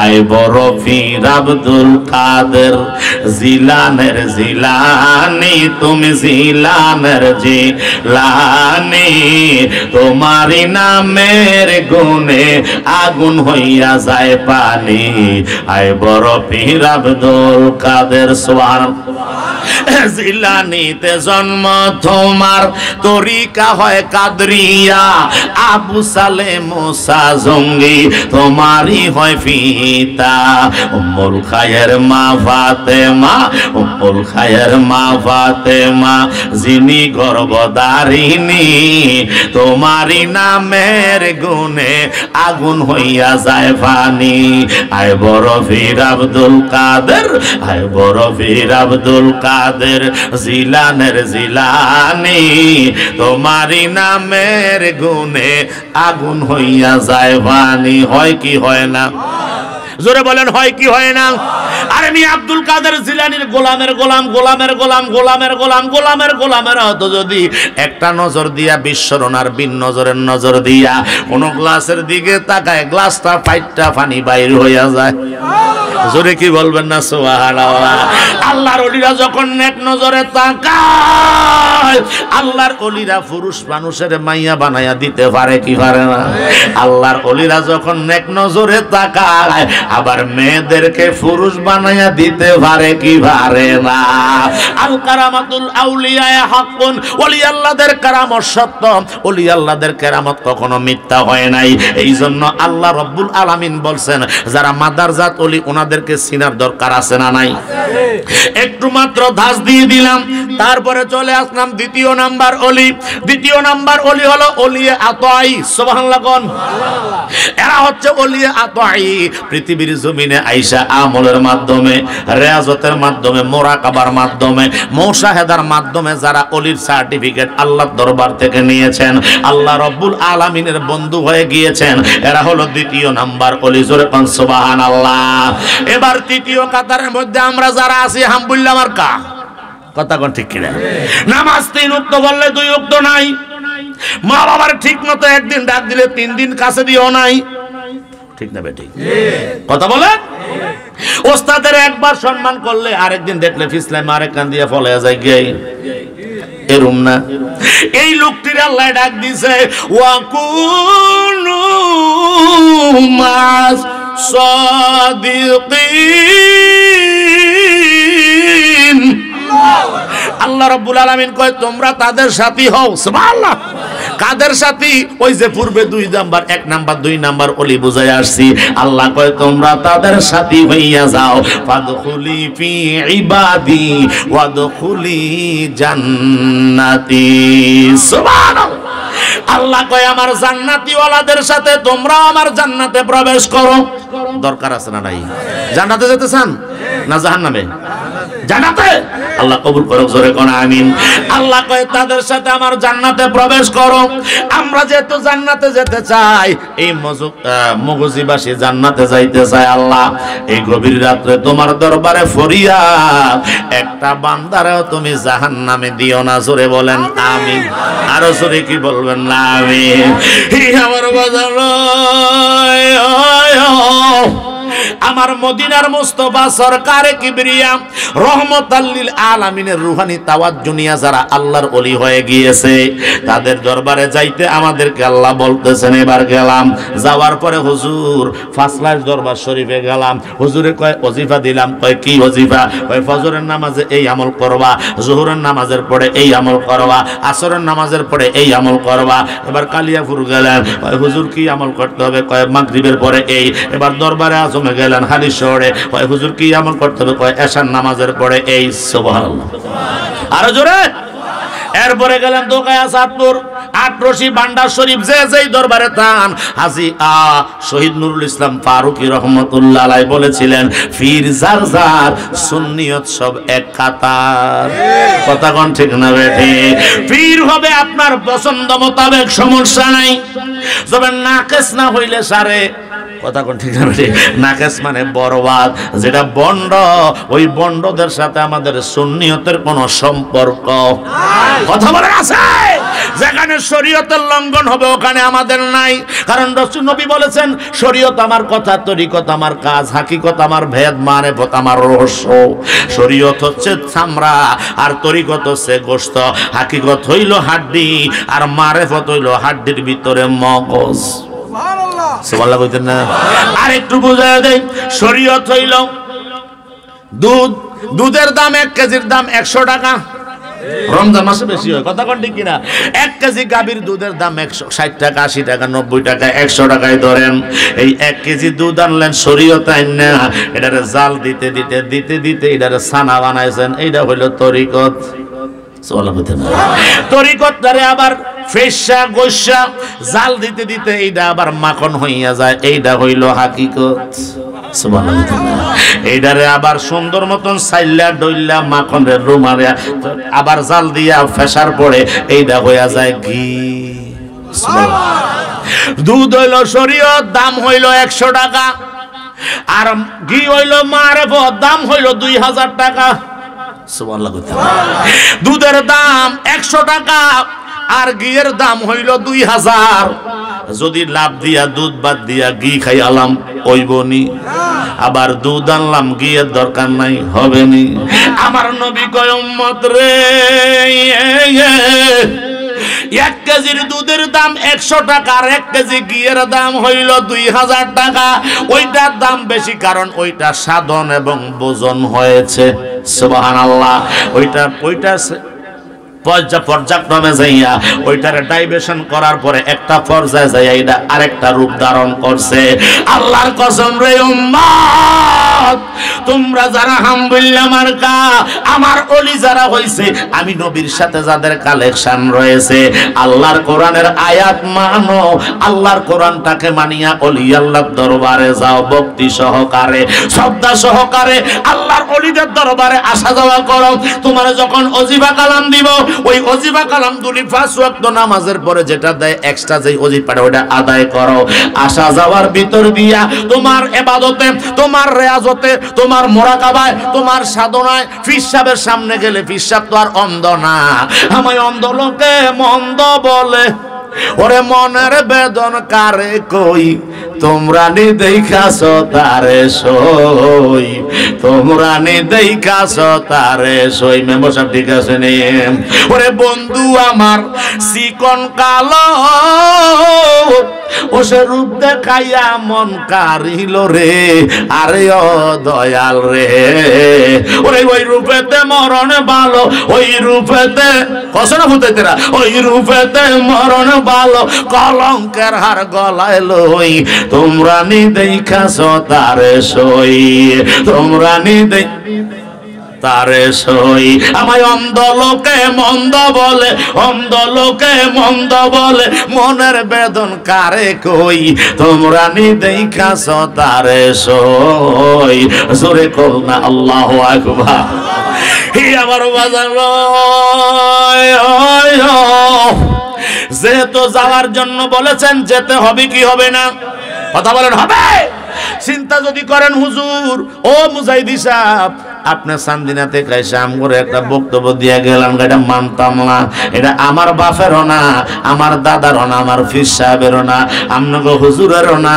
আই বড় পীর আব্দুল কাদের জিলানের জিলানি, তুমি জিলানের জিলানি, তোমারি নামের গুণে আগুন হইয়া যায় পানি। আই বড় পীর আব্দুল কাদের সুবহানাল্লাহ। জিলানিতে জন্ম তোমার, তরিকা হয় কাদরিয়া। আবু সালে মুসা জঙ্গি, তোমারই হয় পিতা। উম্মুল খায়ের মা ফাতেমা, উম্মুল খায়ের মা ফাতেমা, যিনি গর্ভধারিণী, তোমারই নামের গুণে আগুন হইয়া যায় পানি। আয় বড় পীর আব্দুল কাদের, আয় বড় পীর আব্দুল কাদের জিলানের জিলানি, তোমারই নামের গুণে আগুন হইয়া যায় পানি। হয় কি হয় না? জোরে বলেন হয় কি হয় না? আর আমি আব্দুল কাদের জিলানীর গোলামের গোলাম, গোলামের গোলাম, গোলামের গোলাম, গোলামের গোলামের হতো যদি একটা নজর দিয়া বিশ্বরণার বিন নজরের নজর দিয়া কোন গ্লাসের দিকে তাকায়, গ্লাসটা ফাইটটা পানি বাইর হইয়া যায়। জোরে কি বলবেন না সুবহানাল্লাহ। আল্লাহর ওলিরা যখন নেক নজরে তাকায়, আল্লাহর ওলিরা পুরুষ মানুষের মাইয়া বানায়া দিতে পারে কি পারে না? আল্লাহর ওলিরা যখন নেক নজরে তাকায়, আবার মেয়েদেরকে পুরুষ বানায়া দিতে পারে কি পারে না? আল কারামাতুল আউলিয়া হাক্কুন, ওলি আল্লাহদের কারামত সত্য, ওলি আল্লাহদের কারামত কখনো মিথ্যা হয় নাই। এই জন্য আল্লাহ রাব্বুল আলামিন বলছেন, যারা মাদারজাত ওলি ওনাদেরকে চিনার দরকার আছে না নাই? একটু মাত্র ধাস দিয়ে দিলাম, তারপরে চলে আসলাম দ্বিতীয় নাম্বার ওলি। দ্বিতীয় নাম্বার ওলি হলো ওলিয়ে আতাই। সুবহানাল্লাহ কোন? এরা হচ্ছে ওলিয়ে আতাই। পৃথিবীর জমিনে আইসা আমলের মাধ্যমে, রিয়াজতের মাধ্যমে, মুরাকাবার মাধ্যমে, মুশাহাদার মাধ্যমে যারা ওলির সার্টিফিকেট আল্লাহর দরবার থেকে নিয়েছেন, আল্লাহ রাব্বুল আলামিনের বন্ধু হয়ে গিয়েছেন, এরা হলো দ্বিতীয় নাম্বার ওলি। জোরে কোন সুবহানাল্লাহ। এবার তৃতীয় কাতারের মধ্যে আমরা যারা আছি, হামদুলিল্লাহ মার্কা। কথা কোন ঠিক কিনা? নামাজ 3 ওয়াক্ত বললে 2 ওয়াক্ত নাই। মা বাবার ঠিক মতো একদিন ডাক দিলে 3 দিন কাছে দিও নাই। ঠিক না বেটি? কথা বলেন। ওস্তাদের একবার সম্মান করলে আরেকদিন দেখলে ফিসলাই মারে কান দিয়া ফলে যায় গে। এরম না। এই লোকটির আল্লাহ ডাক দিছে, ওয়াকুনু মাস সাদিকিন। আল্লাহ রাব্বুল আলামিন কয় তোমরা তাদের সাথী হও। সুবহানাল্লাহ। কাদের সাথী? ওই যে পূর্বে 2 নাম্বার, 1 নাম্বার 2 নাম্বার ওলি বুঝাই আসছি। আল্লাহ কয় তোমরা তাদের সাথী হইয়া যাও। ফাদখুলি ফি ইবাদি ওয়াদখুলি জান্নাতি। সুবহানাল্লাহ। আল্লাহ কয় আমার জান্নাতি ওয়ালাদের সাথে তোমরাও আমার জান্নাতে প্রবেশ করো। দরকার আছে না নাই? জান্নাতে যেতে চান না জাহান্নামে? জান্নাতে। আল্লাহ কবুল করুক, জোরে কোন আমিন। আল্লাহ কয় তাদের সাথে আমার জান্নাতে প্রবেশ করো। আমরা যেহেতু জান্নাতে যেতে চাই, এই মগজিবাসী জান্নাতে যাইতে চায়। আল্লাহ এই গভীর রাত্রে তোমার দরবারে ফরিয়াদ, একটা বান্দারেও তুমি জাহান্নামে দিও না। জোরে বলেন আমিন। আরো জোরে কি বলবেন না আমিন? আমার বাজার আমার মদিনার মুস্তাফা সরকারে কিবরিয়া রহমাতাল লিল আলামিনের রূহানি তাওয়াজ্জু নিয়া যারা আল্লাহর ওলি হয়ে গিয়েছে, তাদের দরবারে যাইতে আমাদেরকে আল্লাহ বলতেছেন। এবার গেলাম, যাওয়ার পরে হুজুর ফাসলাস দরবার শরীফে গেলাম। হুজুরে কয় ওজিফা দিলাম। কয় কি ওজিফা? কয় ফজরের নামাজে এই আমল করবা, জোহরের নামাজের পরে এই আমল করবা, আসরের নামাজের পরে এই আমল করবা। এবার কালিয়াপুর গেলেন। কয় হুজুর কি আমল করতে হবে? কয় মাগরিবের পরে এই। এবার দরবারে আজমে গেলেন হাদিস শহরে। কয় হুজুর কি আমল করতে হবে? কয় এশার নামাজের পরে এই। সুবহানাল্লাহ, আরো জোরে। এরপরে গেলেন দোকায়া চাঁদপুর আটরশি ভান্ডার শরীফ। যে যেই দরবারে তান, হাজী শহীদ নুরুল ইসলাম ফারুকী রহমতুল্লাহ আলাইহি বলেছিলেন, পীর যার যার সুন্নিয়ত সব এক কাতার। কথা কোন ঠিক না বেঠি? পীর হবে আপনার পছন্দ মোতাবেক, সমস্যা নাই। তবে নাকেস না হইলে সারে। কথা কোন ঠিক না বেঠি? নাকেস মানে বরবাদ, যেটা বন্ড, ওই বন্ডদের সাথে আমাদের সুন্নিয়তের কোনো সম্পর্ক। কথা বলে আছে, যেখানে শরীয়তের লঙ্ঘন হবে ওখানে আমাদের নাই। কারণ রাসূল নবী বলেছেন, শরীয়ত আমার কথা, তরিকত আমার কাজ, হাকিকত আমার ভেদ, মারেফত আমার রহস্য। শরীয়ত হচ্ছে চামড়া আর তরিকত হচ্ছে গোশত, হাকিকত হইল হাড্ডি আর মারেফত হইল হাড্ডির ভিতরে মগজ। সুবহানাল্লাহ কইতেন না? আর একটু বুঝায় দেই, শরীয়ত হইল দুধ। দুধের দাম 1 কেজির দাম 100 টাকা। রমজান মাসে বেশি হয়। কথা কোন ঠিক কিনা? 1 কেজি গাভীর দুধের দাম 160 টাকা, 80 টাকা, 90 টাকা, 100 টাকায় ধরেন। এই 1 কেজি দুধ আনলেন শরীয়ত আইন না, এটারে জাল দিতে দিতে দিতে দিতে এটারে ছানা বানাইছেন। এইটা হইল তরিকত। তরিকতটারে আবার ফেসা গোসা জাল দিতে দিতে এইটা আবার মাখন হইয়া যায়। এইটা হইল হাকিকত। এইটারে আবার সুন্দর মতন সাইল্লা ডইল্লা মাখনের রুমারে আবার জাল দিয়া ফেসার পরে এইটা হইয়া যায় ঘি। দুধ হইল শরীয়ত, দাম হইল 100 টাকা। আর ঘি হইল মারেফত, দাম হইল 2000 টাকা। দুধের দাম 100 টাকা আর ঘিয়ের দাম হইল 2000। যদি লাভ দিয়া দুধ বাদ দিয়া ঘি খাই আলাম হইবনি, আবার দুধ আনলাম ঘিয়ের দরকার নাই, হবে নি। আমার নবী কয় উম্মত রে, 1 কেজির দুধের দাম 100 টাকা আর 1 কেজি ঘিয়ের দাম হইল 2000 টাকা। ওইটার দাম বেশি কারণ ওইটা সাধন এবং ভোজন হয়েছে। সুবহানাল্লাহ। ওইটা পর্যায়ক্রমে যাইয়া ওইটারে ডাইভেশন করার পরে একটা পর্যায়ে যাইয়া এটা আরেকটা রূপ ধারণ করছে। আল্লাহর কসম রে উম্মত, তোমরা যারা হামদুলিল্লাহ মার্কা, আমার ওলি যারা হইছে, আমি নবীর সাথে যাদের কালেকশন রয়েছে, আল্লাহর কোরআনের আয়াত মানো, আল্লাহর কোরআনটাকে মানিয়া ওলি আল্লাহর দরবারে যাও, ভক্তি সহকারে, শ্রদ্ধা সহকারে আল্লাহর ওলিদের দরবারে আসা যাওয়া করো। তোমার যখন ওজিফা কালাম দিব, ওই ওজিফা কালাম দুলি 5 ওয়াক্ত নামাজের পরে যেটা দেয় এক্সট্রা, যেই ওজিফাটা ওটা আদায় করো। আসা যাওয়ার ভিতর দিয়া তোমার ইবাদতে, তোমার রিয়াজতে, তোমার মুরাকাবায়, তোমার সাধনায়, পীর সাহেবের সামনে গেলে পীর সাহেব তো আর অন্ধ না। আমায় অন্ধ লোকে মন্দ বলে, ওরে মনের বেদন কারে কই, তোমরা নি দেখাছ তারে সই, তোমরা নি দেখাছ তারে সই। মেম্বার সাহেব ঠিক আছে নি? ওরে বন্ধু আমার চিকন কালো, ও সে রূপ দেখাইয়া মন কারিল রে, আরে ও দয়াল রে, ওরে ওই রূপেতে মরণ ভালো, ওই রূপেতে কসনা ফুটাইতেরা, ওই রূপেতে মরণ ভালো, কলঙ্কের হার গলায় লই, তোমরা নি দেখাছ তারে সই, তোমরা নি তারে সই। আমায় অন্ধ লোকে মন্দ বলে, অন্ধ লোকে মন্দ বলে, মনের বেদন কারে কই, তোমরা নি দেখাছ তারে সই। জোরে কও না আল্লাহু আকবার। হি আমার বাজার যেহেতু যাওয়ার জন্য বলেছেন, যেতে হবে কি হবে না? কথা বলেন হবে? চিন্তা যদি করেন হুজুর ও মুজাহিদি সাহেব, আপনি চান্দিনাতে কাইসাম করে একটা বক্তব্য দিয়ে গেলেন, এটা মানতাম না, এটা আমার বাপেরও না, আমার দাদারও না, আমার পীর সাহেবেরও না, আপনাকে হুজুরেরও না,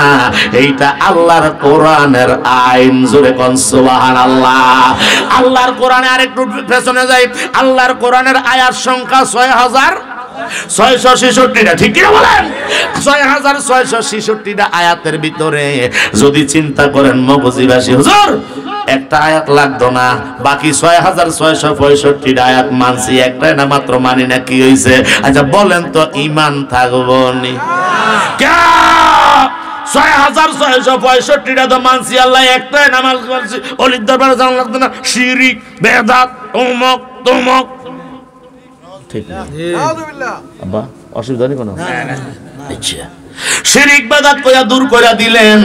এইটা আল্লাহর কোরআনের আইন। জোরে কোন সুবহানাল্লাহ। আল্লাহর কোরআনে আরেকটু পেছনে যাই, আল্লাহর কোরআনের আয়াত সংখ্যা 6666টা, ঠিক কিনা বলেন? 6666টা আয়াতের ভিতরে যদি চিন্তা করেন মগজিবাসী, হুজুর একটা আয়াত লাগতো না, বাকি 6665টা আয়াত মানছি, একটাই না মাত্র মানি না, কি হইছে? আচ্ছা বলেন তো, ঈমান থাকবো নি? 6665টা তো মানছি, আল্লাহ একটাই নামাজ পড়ছি, অলির দরবারে জানা লাগতো না, শিরিক বেদাত অমুক তমুক, ঠিক না? আব্বা অসুবিধা নেই কোনো? আচ্ছা, শিরিক বেদাত কইয়া দূর কইরা দিলেন,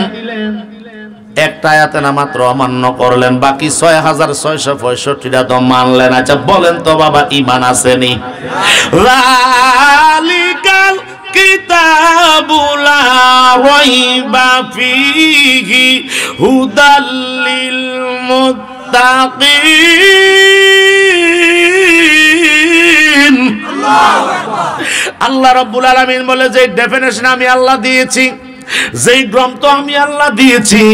একটা আয়াতে না মাত্র অমান্য করলেন, বাকি 6665টা তো মানলেন। আচ্ছা বলেন তো বাবা, ঈমান আসেনি? যালিকাল কিতাবু লা রাইবা ফীহি হুদাল লিল মুত্তাকিন। আল্লাহ রাব্বুল আলামিন বলে, যে ডেফিনেশন আমি আল্লাহ দিয়েছি, যেই গ্রন্থ আমি আল্লাহ দিয়েছি,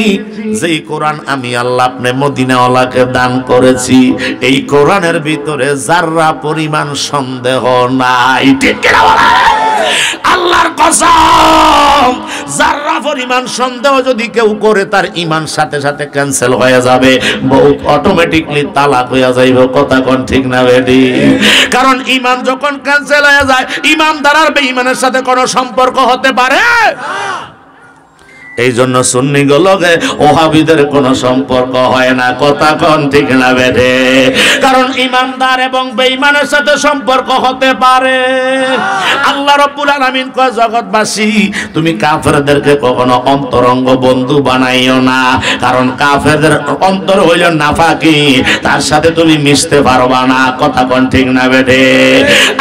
যেই কোরআন আমি আল্লাহ আপনি মদিনাওয়ালাকে দান করেছি, এই কোরআনের ভিতরে যাররা পরিমাণ সন্দেহ নাই। ঠিক কিনা বলেন? আল্লাহর কসম, যাররা পরিমাণ সন্দেহ যদি কেউ করে, তার ঈমান সাথে সাথে ক্যান্সেল হয়ে যাবে, বহুত অটোমেটিকলি তালাক হয়ে যাইবে। কথা কোন ঠিক না বেডি? কারণ ঈমান যখন ক্যান্সেল হয়ে যায়, ঈমানদার আর বেঈমানের সাথে কোনো সম্পর্ক হতে পারে। এই জন্য সুন্নি গুলোকে ওহাবিদের কোনো সম্পর্ক হয় না। কথা কোন ঠিক না বেঠে? কারণ ইমানদার এবং বেঈমানের সাথে সম্পর্ক হতে পারে। আল্লাহ রাব্বুল আলামিন কয়, জগৎবাসী তুমি কাফেরদেরকে কখনো অন্তরঙ্গ বন্ধু বানাইও না, কারণ কাফেরদের অন্তর হইল নাফাকি, তার সাথে তুমি মিশতে পারবা না। কথা কোন ঠিক না বেঠে?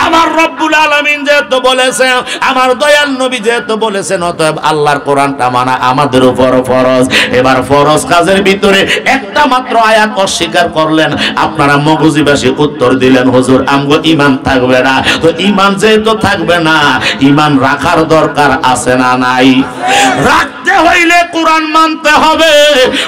আমার রব্বুল আলামিন যেহেতু বলেছেন, আমার দয়াল নবী যেহেতু বলেছেন, অতএব আল্লাহর কোরআনটা মানা আমাদের উপর ফরজ। এবার ফরজ কাজের ভিতরে একটা মাত্র আয়াত অস্বীকার করলেন, আপনারা মগজিবাসী উত্তর দিলেন, হুজুর আমগো ঈমান থাকবে না। তো ঈমান যেহেতু থাকবে না, ঈমান রাখার দরকার আছে না নাই? রাখতে হইলে কোরআন মানতে হবে,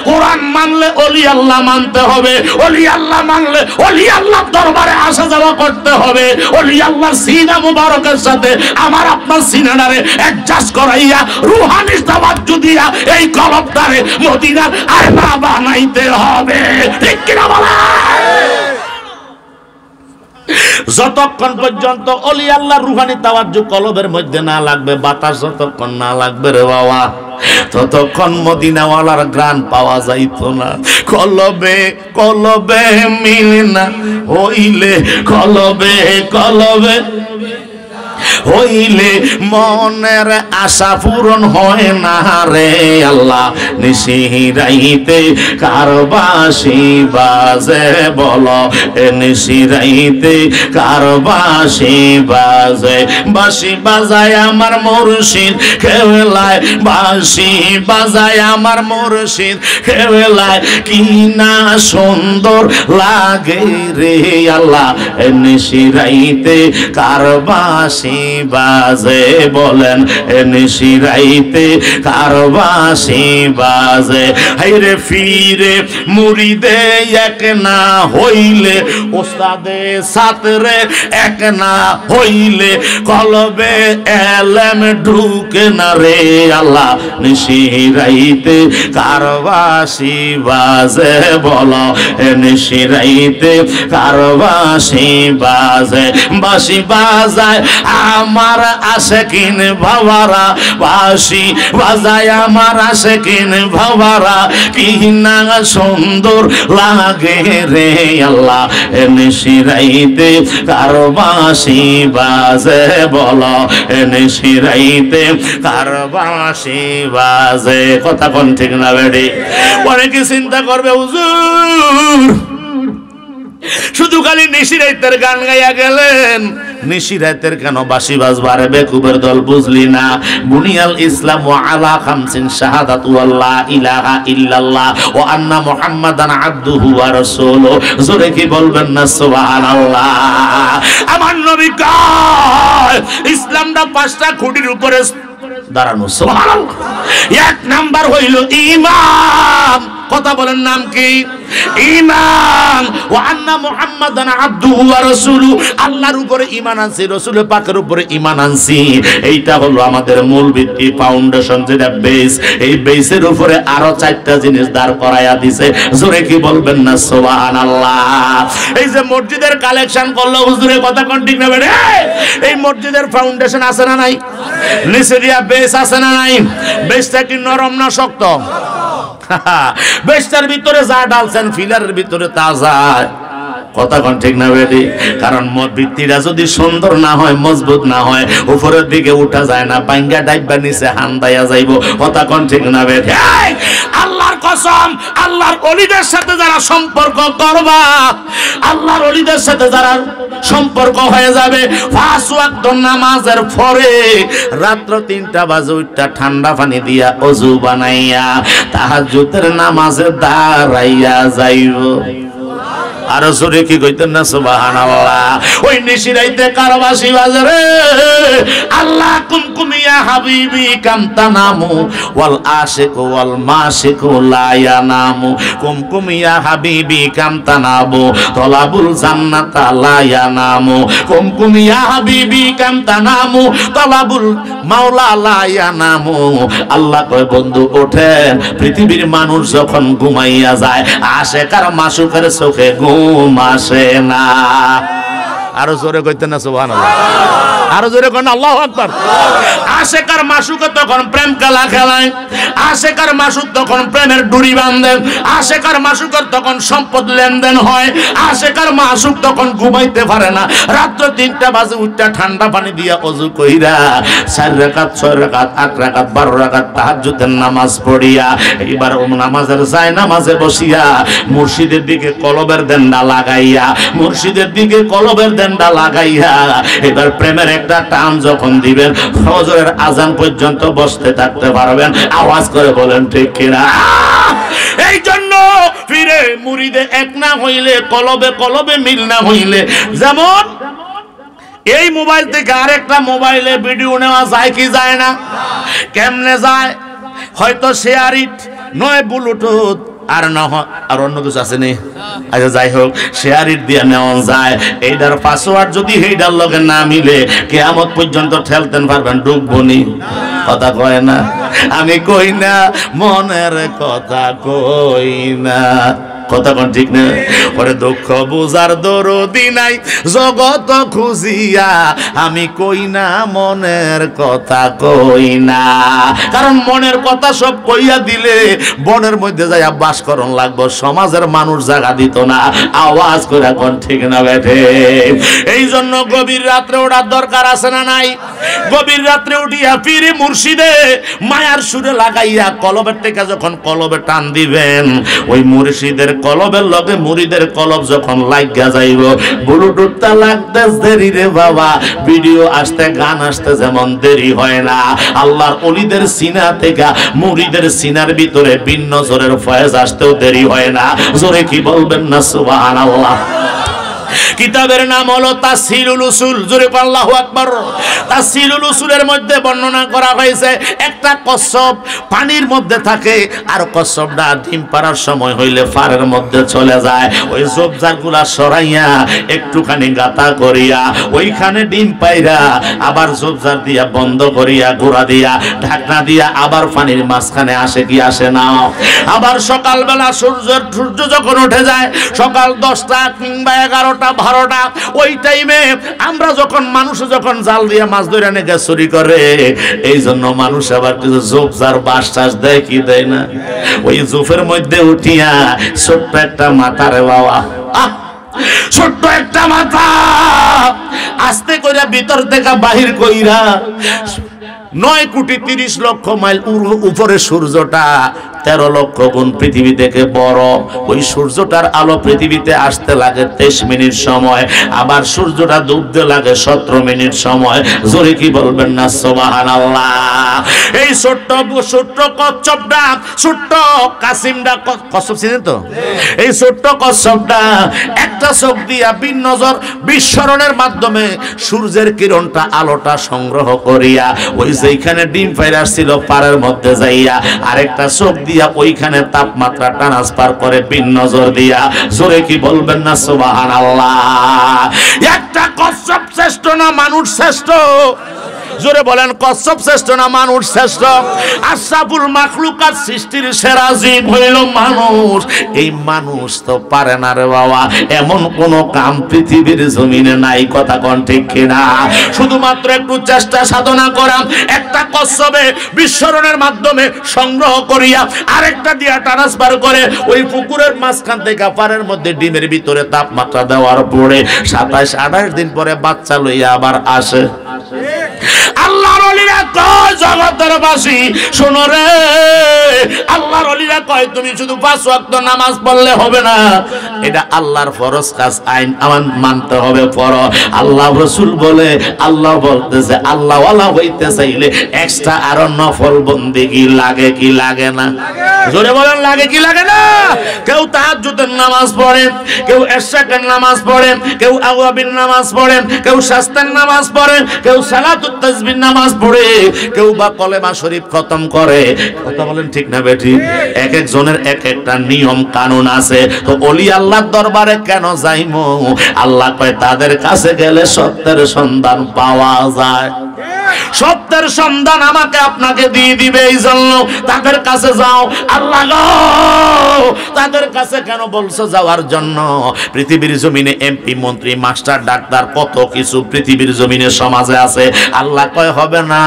কোরআন মানলে ওলি আল্লাহ মানতে হবে, ওলি আল্লাহ মানলে ওলি আল্লাহর দরবারে আসা যাওয়া করতে হবে, ওলি আল্লাহর সিনা মুবারকের সাথে আমার আপনার সিনাটারে অ্যাডজাস্ট করাইয়া রুহানি তাওয়াজ্জু দিয়া এই কলবটারে মদিনার আয়না বানাইতে হবে। ঠিক কিনা বলা? যতক্ষণ পর্যন্ত ওলি আল্লাহর রুহানি তাওয়াজ্জু কলবের মধ্যে না লাগবে, বাতাস যতক্ষণ না লাগবে রে বাবা, ততক্ষণ মদিনাওয়ালার গ্রান পাওয়া যাইতো না। কলবে কলবে মিল না হইলে, কলবে কলবে হইলে মনের আশা পূরণ হয় না রে আল্লাহ। নিশিরাইতে কারবাসি বাজে বলো, নিশিরাইতে কারবাসি বাজে, বাঁশি বাজায় আমার মুর্শিদ খেলায়, বাঁশি বাজায় আমার মুর্শিদ খেলায়, কি না সুন্দর লাগে রে আল্লাহ। নিশিরাইতে কারবাসি বাজে, বলেন নিশিরাইতে কারবাসি বাজে। হাইরে ফিরে মুরিদে এক না হইলে, ওস্তাদে ছাত্রে এক না হইলে, কলবে এলেম ঢুকে না রে আল্লাহ। নিশিরাইতে কারবাসি বাজে বলো, নিশিরাইতে কারবাসি বাজে, বাঁশি বাজায় আমার আশিকিন বাবারা, বাঁশি বাজায় আমার আশিকিন বাবারা, কি না সুন্দর লাগে রে আল্লাহ। নিশিরাইতে কার বাঁশি বাজে বলো, নিশিরাইতে কার বাঁশি বাজে। কথা কোন ঠিক না বেড়ে? অনেকে চিন্তা করবে হুজুর শুধু খালি নিশিরাইতের গান গাইয়া গেলেন, নিশিরাইতের কেন বাঁশি বাজবারে? বেকুবের দল বুঝলি না। বুনিয়াল ইসলাম ওয়া আলা খামসিন শাহাদাতু আল্লা ইলাহা ইল্লাল্লাহ ওয়া আন্না মুহাম্মাদান আবদুহু ওয়া রাসূলুহু। জোরে কি বলবেন না সুবহানাল্লাহ? আমার নবী কয় ইসলামটা 5টা খুঁটির উপরে দাঁড়ানো। সুবহানাল্লাহ। এক নাম্বার হইল ঈমান। কথা বলেন নাম কি? ঈমান। ওয়া আন্না মুহাম্মাদান আবদুহু ওয়া রাসূলুহু, আল্লাহর উপরে ঈমান আনছি, রাসূল পাকের উপরে ঈমান আনছি। এইটা হলো আমাদের মূল ভিত্তি, ফাউন্ডেশন, যেটা বেস। এই বেসের উপরে আরো 4টা জিনিস দাঁড় করায়া দিয়েছে। জোরে কি বলবেন না সুবহানাল্লাহ? এই যে মসজিদের কালেকশন করলো হুজুরের কথা কোন ঠিক না বেড়ে? এই মসজিদের ফাউন্ডেশন আছে না নাই? নিচে দিয়া বেস আছে না নাই? বেসটা কি নরম না শক্ত? বেশটার ভিতরে যা ডালছেন ফিলারের ভিতরে তা যায়। কথা কোন ঠিক না বেটি? কারণ ভিত্তিটা যদি সুন্দর না হয়, মজবুত না হয়, উপরের দিকে উঠা যায় না, পাঙ্গা ডাইবা নিচে হান্দাইয়া যাইব। কথা কোন ঠিক না বেটি? আল্লাহর কসম, আল্লাহর ওলিদের সাথে যারা সম্পর্ক করবা, আল্লাহর ওলিদের সাথে যারা সম্পর্ক হয়ে যাবে, 5 ওয়াক্ত নামাজের পরে রাত্র 3টা বাজে উঠটা ঠান্ডা পানি দিয়া ওযু বানাইয়া তাহাজ্জুদের নামাজে দাঁড়াইয়া যাইব। আরো জোরে কি কইতেন না সুবহানাল্লাহ? ওই নিশিরাইতে কার বাঁশি বাজে রে? আল্লাহ কুমকুমিয়া হাবিবি কামতানামু ওয়াল আশিকু ওয়াল মাশিকু লা ইয়ানামু, কুমকুমিয়া হাবিবি কামতানাবু তলাবুল জান্নাতা লা ইয়ানামু, কুমকুমিয়া হাবিবি কামতানামু তলাবুল মাওলা লা ইয়ানামু। আল্লাহ কয় বন্ধু ওঠেন, পৃথিবীর মানুষ যখন ঘুমাইয়া যায়, আশিক আর মাশুকের চোখে ঘুম আসে না। আরো জোরে কইতেন না সুবহানাল্লাহ? আরো জোরে কোন আল্লাহু আকবার। আশিক আর মাশুক তখন প্রেম খেলা খেলায়, আশিক আর মাশুক তখন প্রেমের ডুরি বাঁধেন, আশিক আর মাশুকের তখন সম্পদ লেনদেন হয়, আশিক আর মাশুক তখন ঘুমাইতে পারে না। রাত্র 3টা বাজে উঠটা ঠান্ডা পানি দিয়া ওযু কইরা 4 রাকাত 6 রাকাত 8 রাকাত 12 রাকাত তাহাজ্জুদের নামাজ পড়িয়া এবার নামাজের যায় নামাজে বসিয়া মুর্শিদের দিকে কলবের দেন্ডা লাগাইয়া, মুর্শিদের দিকে কলবের দেন্ডা লাগাইয়া এবার প্রেমের একটা টান যখন দিবেন, ফজরের আজান পর্যন্ত বসতে থাকতে পারবেন। আওয়াজ করে বলেন ঠিক কিনা? এই জন্য ফিরে মুরিদে এক না হইলে, কলবে কলবে মিল না হইলে, যেমন এই মোবাইল থেকে আরেকটা মোবাইলে ভিডিও নেওয়া যায় কি যায় না? কেমনে যায়? হয়তো শেয়ার ইট নয় ব্লুটুথ আর না আর অন্য কিছু আছে নি। আচ্ছা যাই হোক, শেয়ার ইট দিয়ে নেওয়া যায়। এইটার পাসওয়ার্ড যদি এইটার লগে না মিলে কিয়ামত পর্যন্ত ঠেলতেন পারবেন, ডুববনি। কথা কয় না? আমি কই না মনের কথা কই না। কথা কোন ঠিক না? ওরে দুঃখ বুঝার দরদি নাই জগত খুঁজিয়া, আমি কই না মনের কথা কই না। কারণ মনের কথা সব কইয়া দিলে বনের মধ্যে যাইয়া বাস করন লাগবো, সমাজের মানুষ জায়গা দিত না। আওয়াজ করে কোন ঠিক না বেঠে? এই জন্য গভীর রাত্রে ওঠার দরকার আছে না নাই? গভীর রাত্রে উঠিয়া পীরে মুর্শিদে মায়ার সুরে লাগাইয়া কলবের থেকে যখন কলবে টান দিবেন, ওই মুর্শিদের কলবের লগে মুরিদের কলব যখন লাগিয়া যাইব, ব্লুটুথটা লাগতে দেরি রে বাবা, ভিডিও আসতে গান আসতে যেমন দেরি হয় না, আল্লাহর ওলিদের সিনা থেকে মুরিদের সিনার ভিতরে ভিন্ন জোরের ফয়েজ আসতেও দেরি হয় না। জোরে কি বলবেন না সুবহানাল্লাহ? কিতাবের নাম হলো তাসহিলুল উসুল। জোরে আল্লাহু আকবার। তাসহিলুল উসুলের মধ্যে বর্ণনা করা হয়েছে একটা কচ্ছপ পানির মধ্যে থাকে, আর কচ্ছপটা ডিম পাড়ার সময় হইলে ফারের মধ্যে চলে যায়। ওই জবজারগুলা সরাইয়া একটুখানি গাতা করিয়া ওইখানে ডিম পাইরা আবার জবজার দিয়া বন্ধ করিয়া গোড়া দিয়া ঢাকনা দিয়া আবার পানির মাঝখানে আসে কি আসে না? আবার সকালবেলা সূর্য যখন উঠে যায়, সকাল 10টা কিংবা 11টা 11টা 12টা ওই টাইমে আমরা যখন মানুষ যখন জাল দিয়ে মাছ ধরে এনে গ্যাস চুরি করে, এই জন্য মানুষ আবার কিছু জোপ যার বাস টাস দেয় কি দেয় না, ওই জোপের মধ্যে উঠিয়া ছোট্ট একটা মাথা রে বাবা, ছোট্ট একটা মাথা আস্তে কইরা ভিতর থেকে বাহির কইরা 9,30,00,000 মাইল উপরে সূর্যটা 13 লক্ষ গুণ পৃথিবী থেকে বড়। ওই সূর্যটার আলো পৃথিবীতে আসতে লাগে 23 মিনিট সময়, আবার সূর্যটা ডুবতে লাগে 17 মিনিট সময়। জোরে কি বলবেন না সুবহানাল্লাহ। এই ছোট্ট ছোট্ট কচ্ছপটা, ছোট্ট কাসিমটা, কচ্ছপ চিনেন তো? এই ছোট্ট কচ্ছপটা একটা চোখ দিয়া বিন নজর বিস্মরণের মাধ্যমে সূর্যের কিরণটা আলোটা সংগ্রহ করিয়া ওই যেখানে ডিম ফাইরাস ছিল পাড়ের মধ্যে যাইয়া আরেকটা চোখ দিয়া ওইখানে তাপমাত্রা ট্রান্সফার করে বিন নজর দিয়া। জোরে কি বলবেন না সুবহানাল্লাহ। একটা কচ্ছপ শ্রেষ্ঠ না মানুষ শ্রেষ্ঠ? জোরে বলেন, কচ্ছপ শ্রেষ্ঠ না মানুষ শ্রেষ্ঠ? আশরাফুল মাখলুকাত, সৃষ্টির সেরা জীব হইল মানুষ। এই মানুষ তো পারে না রে বাবা, এমন কোন কাম পৃথিবীর জমিনে নাই, কথা কোন ঠিক কিনা? শুধুমাত্র একটু চেষ্টা সাধনা করা, একটা কচ্ছপে বিস্মরণের মাধ্যমে সংগ্রহ করিয়া আরেকটা দিয়া ট্রান্সফার করে ওই পুকুরের মাঝখান থেকে পাড়ের মধ্যে ডিমের ভিতরে তাপমাত্রা দেওয়ার পরে 27-28 দিন পরে বাচ্চা লইয়া আবার আসে। আল্লাহর ওলিরা কয় জগতের বাসী শোনো রে, আল্লাহর ওলিরা কয় তুমি শুধু 5 ওয়াক্ত নামাজ পড়লে হবে না, এটা আল্লাহর ফরজ কাজ, আইন আমার মানতে হবে ফরজ। আল্লাহ রাসূল বলে, আল্লাহ বলতেছে আল্লাহ ওয়ালা হইতে চাইলে এক্সট্রা আরো নফল বন্দেগী লাগে কি লাগে না? জোরে বলেন, লাগে কি লাগে না? কেউ তাহাজ্জুদের নামাজ পড়ে, কেউ ইশরাকের নামাজ পড়ে, কেউ আওয়াবিন নামাজ পড়ে, কেউ শাস্তের নামাজ পড়ে, কেউ সালাতুত তাসবিহ নামাজ পড়ে, কেউ বা কলেমা শরীফ খতম করে। কথা বলেন ঠিক না বেঠি? এক এক জনের এক একটা নিয়ম কানুন আছে। তো ওলি আল্লাহর দরবারে কেন যাইমু? আল্লাহ কয় তাদের কাছে গেলে সত্যের সন্ধান পাওয়া যায়। সত্যের সন্ধান আমাকে আপনাকে দিয়ে দিবে, এই জন্য তাদের কাছে যাও। আল্লাহ গো, তাদের কাছে কেন বলছো যাওয়ার জন্য? পৃথিবীর জমিনে এমপি, মন্ত্রী, মাস্টার, ডাক্তার, কত কিছু পৃথিবীর জমিনে সমাজে আছে। আল্লাহ কয় হবে না,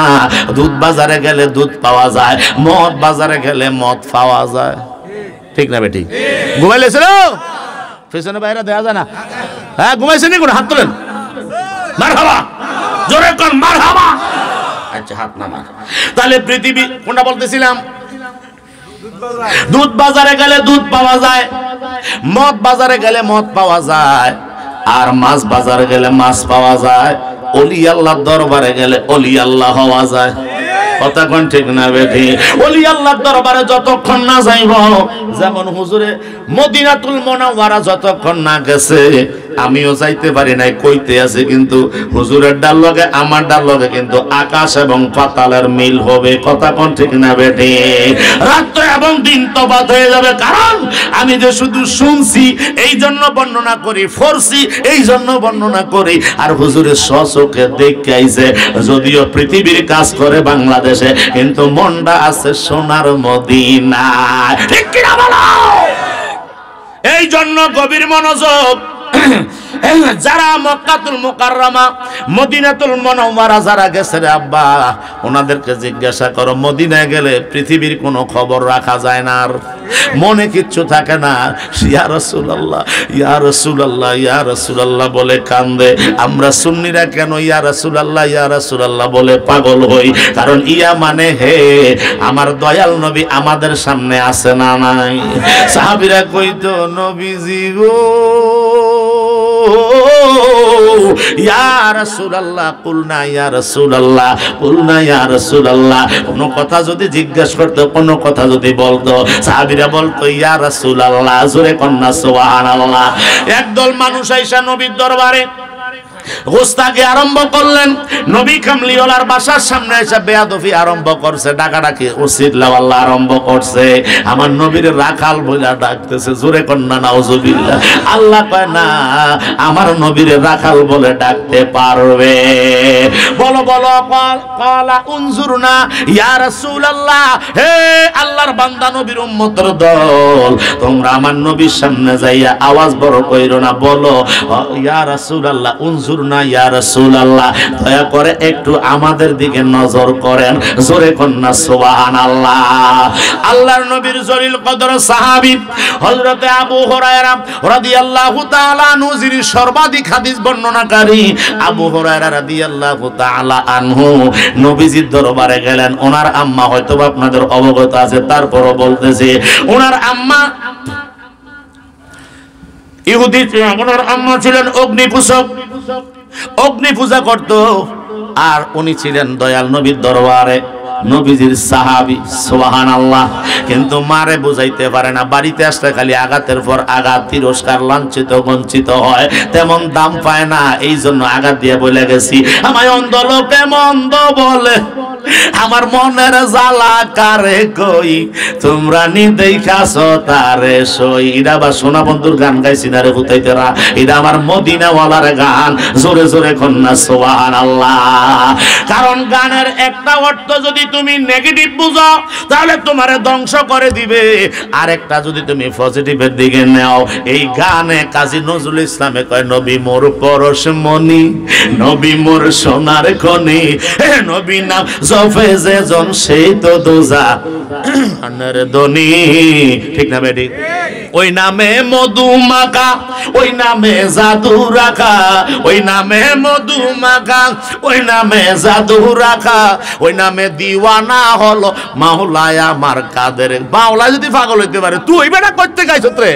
দুধ বাজারে গেলে দুধ পাওয়া যায়, মদ বাজারে গেলে মদ পাওয়া যায়। ঠিক না বেটি? ঘুমাইলেছিল পেছনে বাইরে দেওয়া যায় না? হ্যাঁ ঘুমাইছে নি? কোন হাত তোলেন, মারহাবা, জোরে কোন মারহাবা। আচ্ছা হাত নামা। তাহলে পৃথিবী কোনটা বলতেছিলাম? দুধ বাজারে গেলে দুধ পাওয়া যায়, মদ বাজারে গেলে মদ পাওয়া যায়, আর মাছ বাজারে গেলে মাছ পাওয়া যায়। ওলি আল্লাহর দরবারে গেলে ওলি আল্লাহ হওয়া যায়। কথা কোন ঠিক না বেঠি? ওলি আল্লাহর দরবারে যতক্ষণ না যাইব, যেমন হুজুরে মদিনাতুল মুনাওয়ারা যতক্ষণ না গেছে, আমিও যাইতে পারি নাই, কইতে আছে, কিন্তু হুজুরের ডাল লগে আমার ডাল লগে কিন্তু আকাশ এবং পাতালের মিল হবে। কথা কোন ঠিক না বেঠি? রাত্র এবং দিন তফাৎ হয়ে যাবে, কারণ আমি যে শুধু শুনছি এই জন্য বর্ণনা করি, পড়ছি এই জন্য বর্ণনা করি, আর হুজুরের স্বচক্ষে দেখে আইছে। যদিও পৃথিবীর কাজ করে বাংলাদেশে, কিন্তু মনটা আছে সোনার মদিনায়। ঠিক কিনা বলো? এই জন্য গভীর মনোযোগ। যারা মক্কাতুল মুকাররমা, মদিনাতুল মুনাওয়ারা যারা গেছে রে আব্বা, ওনাদেরকে জিজ্ঞাসা করো, মদিনায় গেলে পৃথিবীর কোনো খবর রাখা যায় না, আর মনে কিচ্ছু থাকে না। ইয়া রাসূলুল্লাহ, ইয়া রাসূলুল্লাহ, ইয়া রাসূলুল্লাহ বলে কান্দে। আমরা সুন্নিরা কেন ইয়া রাসূলুল্লাহ, ইয়া রাসূলুল্লাহ বলে পাগল হই? কারণ ইয়া মানে হে, আমার দয়াল নবী আমাদের সামনে আছে না নাই? সাহাবীরা কইতো নবীজি গো, ইয়া রাসূলুল্লাহ, কুলনা ইয়া রাসূলুল্লাহ, কুলনা ইয়া রাসূলুল্লাহ। কোন কথা যদি জিজ্ঞাসা করতো, কোন কথা যদি বলতো, সাহাবীরা বলতো ইয়া রাসূলুল্লাহ। জোরে কন্না সুবহানাল্লাহ। একদল মানুষ আইসা নবীর দরবারে গোস্তাকে আরম্ভ করলেন। নবী কামলিওয়ালার বাসার সামনে এসে বেয়াদবি আরম্ভ করছে, ডাকাডাকি উসিল্লাহ আরম্ভ করছে। আমার নবীর রাখাল বইলা ডাকতেছে। জোরে কন্না নাউজুবিল্লাহ। আল্লাহ কয় না, আমার নবীর রাখাল বলে ডাকতে পারবে। বলো বলো ক্বালা উনজুরনা ইয়া রাসূলুল্লাহ, হে আল্লাহর বান্দা নবীর উম্মতের দল, তোমরা আমার নবীর সামনে যাইয়া আওয়াজ বড় কইরো না, বলো ইয়া রাসূলুল্লাহ, উনজুরনা ইয়া রাসূলুল্লাহ, দয়া করে একটু আমাদের দিকে নজর করেন। জোরে কন্না সুবহানাল্লাহ। আল্লাহর নবীর জলিল কদর সাহাবী হযরত আবু হুরায়রা রাদিয়াল্লাহু তাআলা আনহু, যিনি সর্বাধিক হাদিস বর্ণনাকারী, আবু হুরায়রা রাদিয়াল্লাহু তাআলা আনহু নবীজির দরবারে গেলেন। ওনার আম্মা হয়তো আপনাদের অবগত আছে, তারপরও বলতেছে, ওনার আম্মা ইহুদি ছিলেন। ওনার আম্মা ছিলেন অগ্নি পূজা করত, আর উনি ছিলেন দয়াল নবীর দরবারে নবীজির সাহাবী। সুবহানাল্লাহ। কিন্তু মারে বুঝাইতে পারে না, বাড়িতে আসলে খালি আঘাতের পর আঘাত, তিরস্কার, লাঞ্ছিত, বঞ্চিত হয়, তেমন দাম পায় না। এই জন্য আঘাত দিয়ে বলে গেছি, আমায় অন্ধ লোকে মন্দ বলে, আমার মনের জ্বালা কারে কই, তোমরা নি দেখাছো তারে সই। এটা বা সোনা বন্ধুর গান গাইছি না রে হুতাইতেরা, এটা আমার মদিনাওয়ালার গান। জোরে জোরে কন্যা সুবহানাল্লাহ। কারণ গানের একটা অর্থ যদি তুমি নেগেটিভ বুঝো, তাহলে তোমারে ধ্বংস করে দিবে, আর একটা যদি তুমি পজিটিভের দিকে নাও। এই গানে কাজী নজরুল ইসলামে কয়, নবী মোর পরশমণি, নবী মোর সোনার খনি, নবী নাম জপে যে জন সেই তো দোজাহানের ধনী। ঠিক না বেটি? ওই নামে মধু মাখা, ওই নামে জাদু রাখা, ওই নামে মধু মাখা, ওই নামে জাদু রাখা, ওই নামে দিওয়ানা হলো মাওলায় আমার কাদের। মাওলা যদি পাগল হইতে পারে, তুই বেটা করতে গাইছ রে,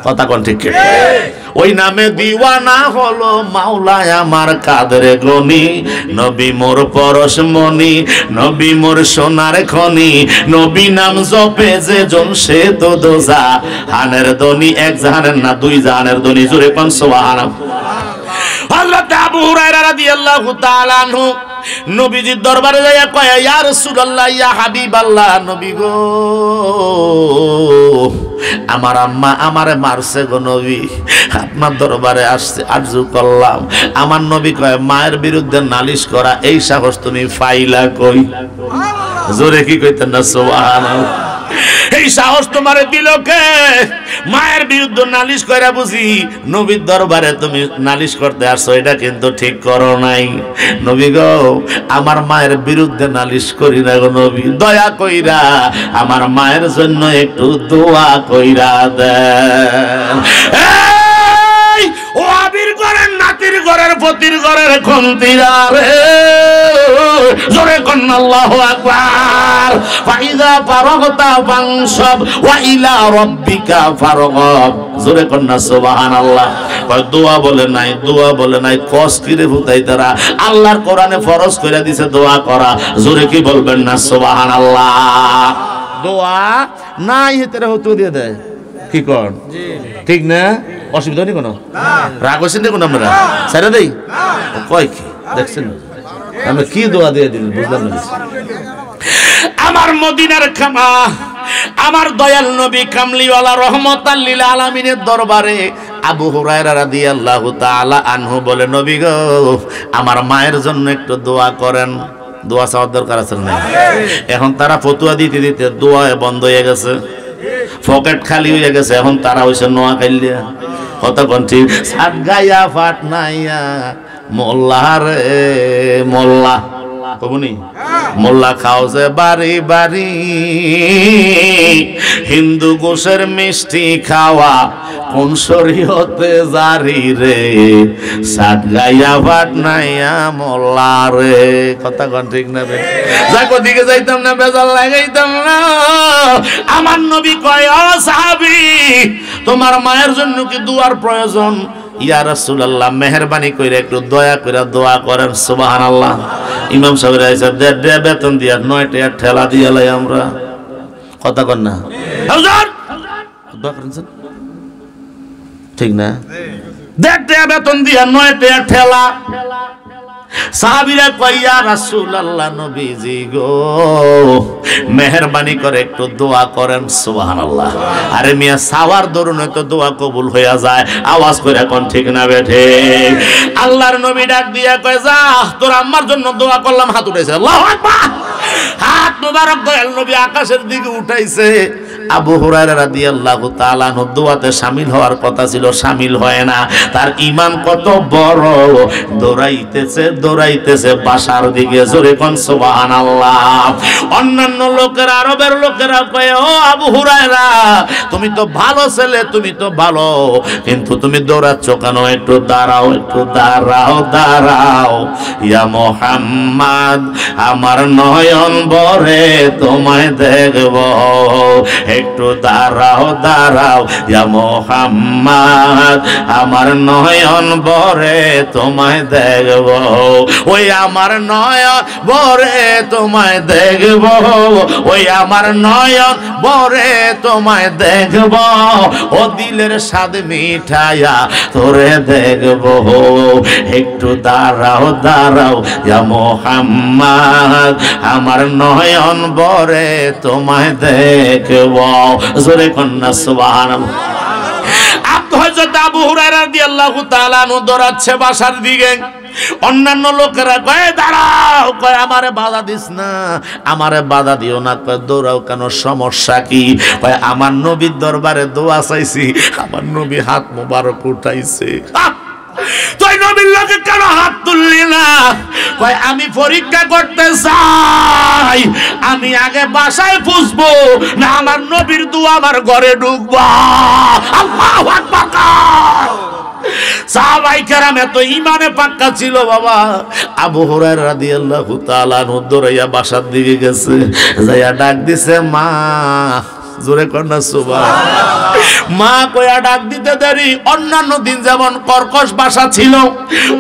কথা কোন ঠিক? ওই নামে দিওয়ানা হলো মাওলায় আমার কাদের গনি, নবী মোর পরশমণি, নবী মোর সোনার খনি, নবী নাম জপে যে জন সে তো দোজাহানের ধনী। এক জাহানের না, দুই জাহানের ধনী। জোরে কোন সুবহানাল্লাহ। হযরত আবু হুরায়রা রাদিয়াল্লাহু তাআলা আনহু নবীজির দরবারে যাইয়া কয়, ইয়া রাসূলুল্লাহ, ইয়া হাবিবাল্লাহ, নবী গো, আমার আম্মা আমারে মারছে গো নবী, আপনার দরবারে আসছে, আরজু করলাম। আমার নবী কয়, মায়ের বিরুদ্ধে নালিশ করা এই সাহস তুমি পাইলা কই? জোরে কি কইতেন না সুবহানাল্লাহ। এই সাহস তোমারে দিল কে? মায়ের বিরুদ্ধে নালিশ কইরা বুঝি নবীর দরবারে তুমি নালিশ করতে আসছো, এটা কিন্তু ঠিক করো নাই। নবী গো, আমার মায়ের বিরুদ্ধে নালিশ করি না গো নবী, দয়া কইরা আমার মায়ের জন্য একটু দোয়া কইরা দেন। ও আবির ঘরের নাতির ঘরের পতির ঘরের খন্তিরা রে, জোরে কন্না আল্লাহু আকবার। ফাইদা ফারাগতা ফানসাব ওয়া ইলা রাব্বিকা ফারগাব। জোরে কন্না সুবহানাল্লাহ। দোয়া বলে নাই, দোয়া বলে নাই, কস কিরে ফুতাইতারা, আল্লাহর কোরআনে ফরজ কইরা দিছে দোয়া করা। জোরে কি বলবেন না সুবহানাল্লাহ। দোয়া নাই হেতেরা হতো দিয়ে দেয়, কি কর ঠিক না? অসুবিধা নেই কোনো? রাগ হয়েছেন দেখুন আপনারা, ছেড়ে দেই কয় কি দেখছেন? আমি কি দোয়া দিয়ে দিল বুঝলাম না। আমার মদিনার খামা, আমার দয়াল নবী কামলিওয়ালা রহমাতাল লিল আলামিনের দরবারে আবু হুরায়রা রাদিয়াল্লাহু তাআলা আনহু বলে, নবী গো, আমার মায়ের জন্য একটু দোয়া করেন। দোয়া চাওয়ার দরকার আছে না? এখন তারা ফতুয়া দিতে দিতে দোয়া বন্ধ হয়ে গেছে, পকেট খালি হয়ে গেছে। এখন তারা হইছে নোয়াখাইলিয়া, কতক্ষণ ঠিক সাত গাইয়া ফাট নাইয়া মোল্লা রে মোল্লা, কবনি মোল্লা খাও যে বাড়ি বাড়ি, হিন্দু গোশের মিষ্টি খাওয়া কোন শরীয়তে জারি রে, সাত গাইয়া ফাট নাইয়া মোল্লা রে। কথা কোন ঠিক না? যাক ওদিকে যাইতাম না, বেজাল লাগাইতাম না। আমার নবী কয়, ও সাহাবী, তোমার মায়ের জন্য কি দুয়ার প্রয়োজন? ইয়া রাসূলুল্লাহ, মেহেরবানি কইরা একটু দয়া কইরা দোয়া করেন। সুবহানাল্লাহ। ইমাম সাহেব রাইসা দেড় বেতন দিয়া 9 টাকা ঠেলা দিয়া লাই আমরা। কথা কন না হুজুর, দোয়া করেন ঠিক না? 1.5 টাকা বেতন দিয়া 9 টাকা ঠেলা। সাহাবীরা কয় ইয়া রাসূলুল্লাহ নবীজি গো মেহেরবানি করে একটু দোয়া করেন। সুবহানাল্লাহ। আরে মিয়া সাওয়ার দরুনে তো দোয়া কবুল হইয়া যায়, আওয়াজ করে কোন ঠিক না বেঠে? আল্লাহর নবী ডাক দিয়া কয় যা তোর আম্মার জন্য দোয়া করলাম, হাত উঠাইছে। আল্লাহু আকবার। হাত মোবারক দয়াল নবী আকাশের দিকে উঠাইছে। আবু হুরায়রা রাদিয়াল্লাহু তাআলা আনহু দোয়াতে শামিল হওয়ার কথা ছিল, শামিল হয় না। তার ঈমান কত বড়, দৌড়াইতেছে বাসার দিকে। জোরে কোন সুবহানাল্লাহ। অন্যান্য লোকেরা, আরবের লোকেরা কয় ও আবু হুরায়রা তুমি তো ভালো ছেলে, তুমি তো ভালো, কিন্তু তুমি দৌড়াচ্ছ কেন? একটু দাঁড়াও, একটু দাঁড়াও। ইয়া মুহাম্মদ আমার নয়ন ভরে তোমায় দেখব, একটু দাঁড়াও। ইয়া মুহাম্মদ আমার নয়ন ভরে তোমায় দেখব, ওই আমার নয়ন ভরে তোমায় দেখব, ওই আমার নয়ন ভরে তোমায় দেখব, ও দিলের স্বাদ মিঠাইয়া তোরে দেখব, একটু দাঁড়াও। ইয়া মুহাম্মদ আমার নয়ন ভরে তোমায় দেখব। জোরে কন্যা সুবহানাল্লাহ। হযরত আবু হুরায়রা রাদিয়াল্লাহু তাআলা আনহু দৌড়াচ্ছে বাসার দিকে। অন্যান্য লোকেরা কয় দাঁড়াও, কয় আমারে বাধা দিস না, আমারে বাধা দিও না। কয় দৌড়াও কেন, সমস্যা কি? কয় আমার নবীর দরবারে দোয়া চাইছি, আমার নবী হাত মোবারক উঠাইছে। তুই নবীর লোকে কেন হাত তুললি না? কয় আমি পরীক্ষা করতে চাই, আমি আগে বাসায় পুষবো না আমার নবীর দোয়া আমার ঘরে ঢুকবো। আল্লাহু আকবার। সাহাবায়ে কেরাম এত ঈমানে পাক্কা ছিল বাবা। আবু হুরায়রা রাদিয়াল্লাহু তাআলা আনহু দৌড়াইয়া বাসার দিকে গেছে, যাইয়া ডাক দিছে মা। জোরে কন্যা সুবহানাল্লাহ। মা কয়া ডাক দিতে দেরি। অন্যান্য দিন যেমন কর্কশ ভাষা ছিল,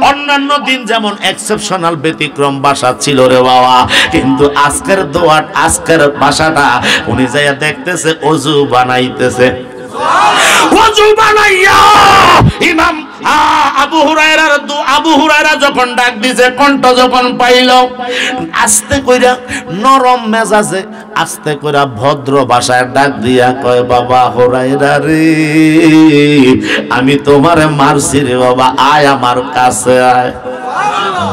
অন্যান্য দিন যেমন এক্সেপশনাল ব্যতিক্রম ভাষা ছিল রে বাবা, কিন্তু আজকের দোয়া, আজকের ভাষাটা উনি যাইয়া দেখতেছে ওযু বানাইতেছে। ওযু বানাইয়া ইমাম আবু হুরায়রা যখন ডাক দিছে, কণ্ঠ যখন পাইল, আস্তে কইরা নরম মেজাজে আস্তে কইরা ভদ্র ভাষায় ডাক দিয়া কয় বাবা হুরায়রা রে, আমি তোমারে মারছি রে বাবা, আয় আমার কাছে আয়,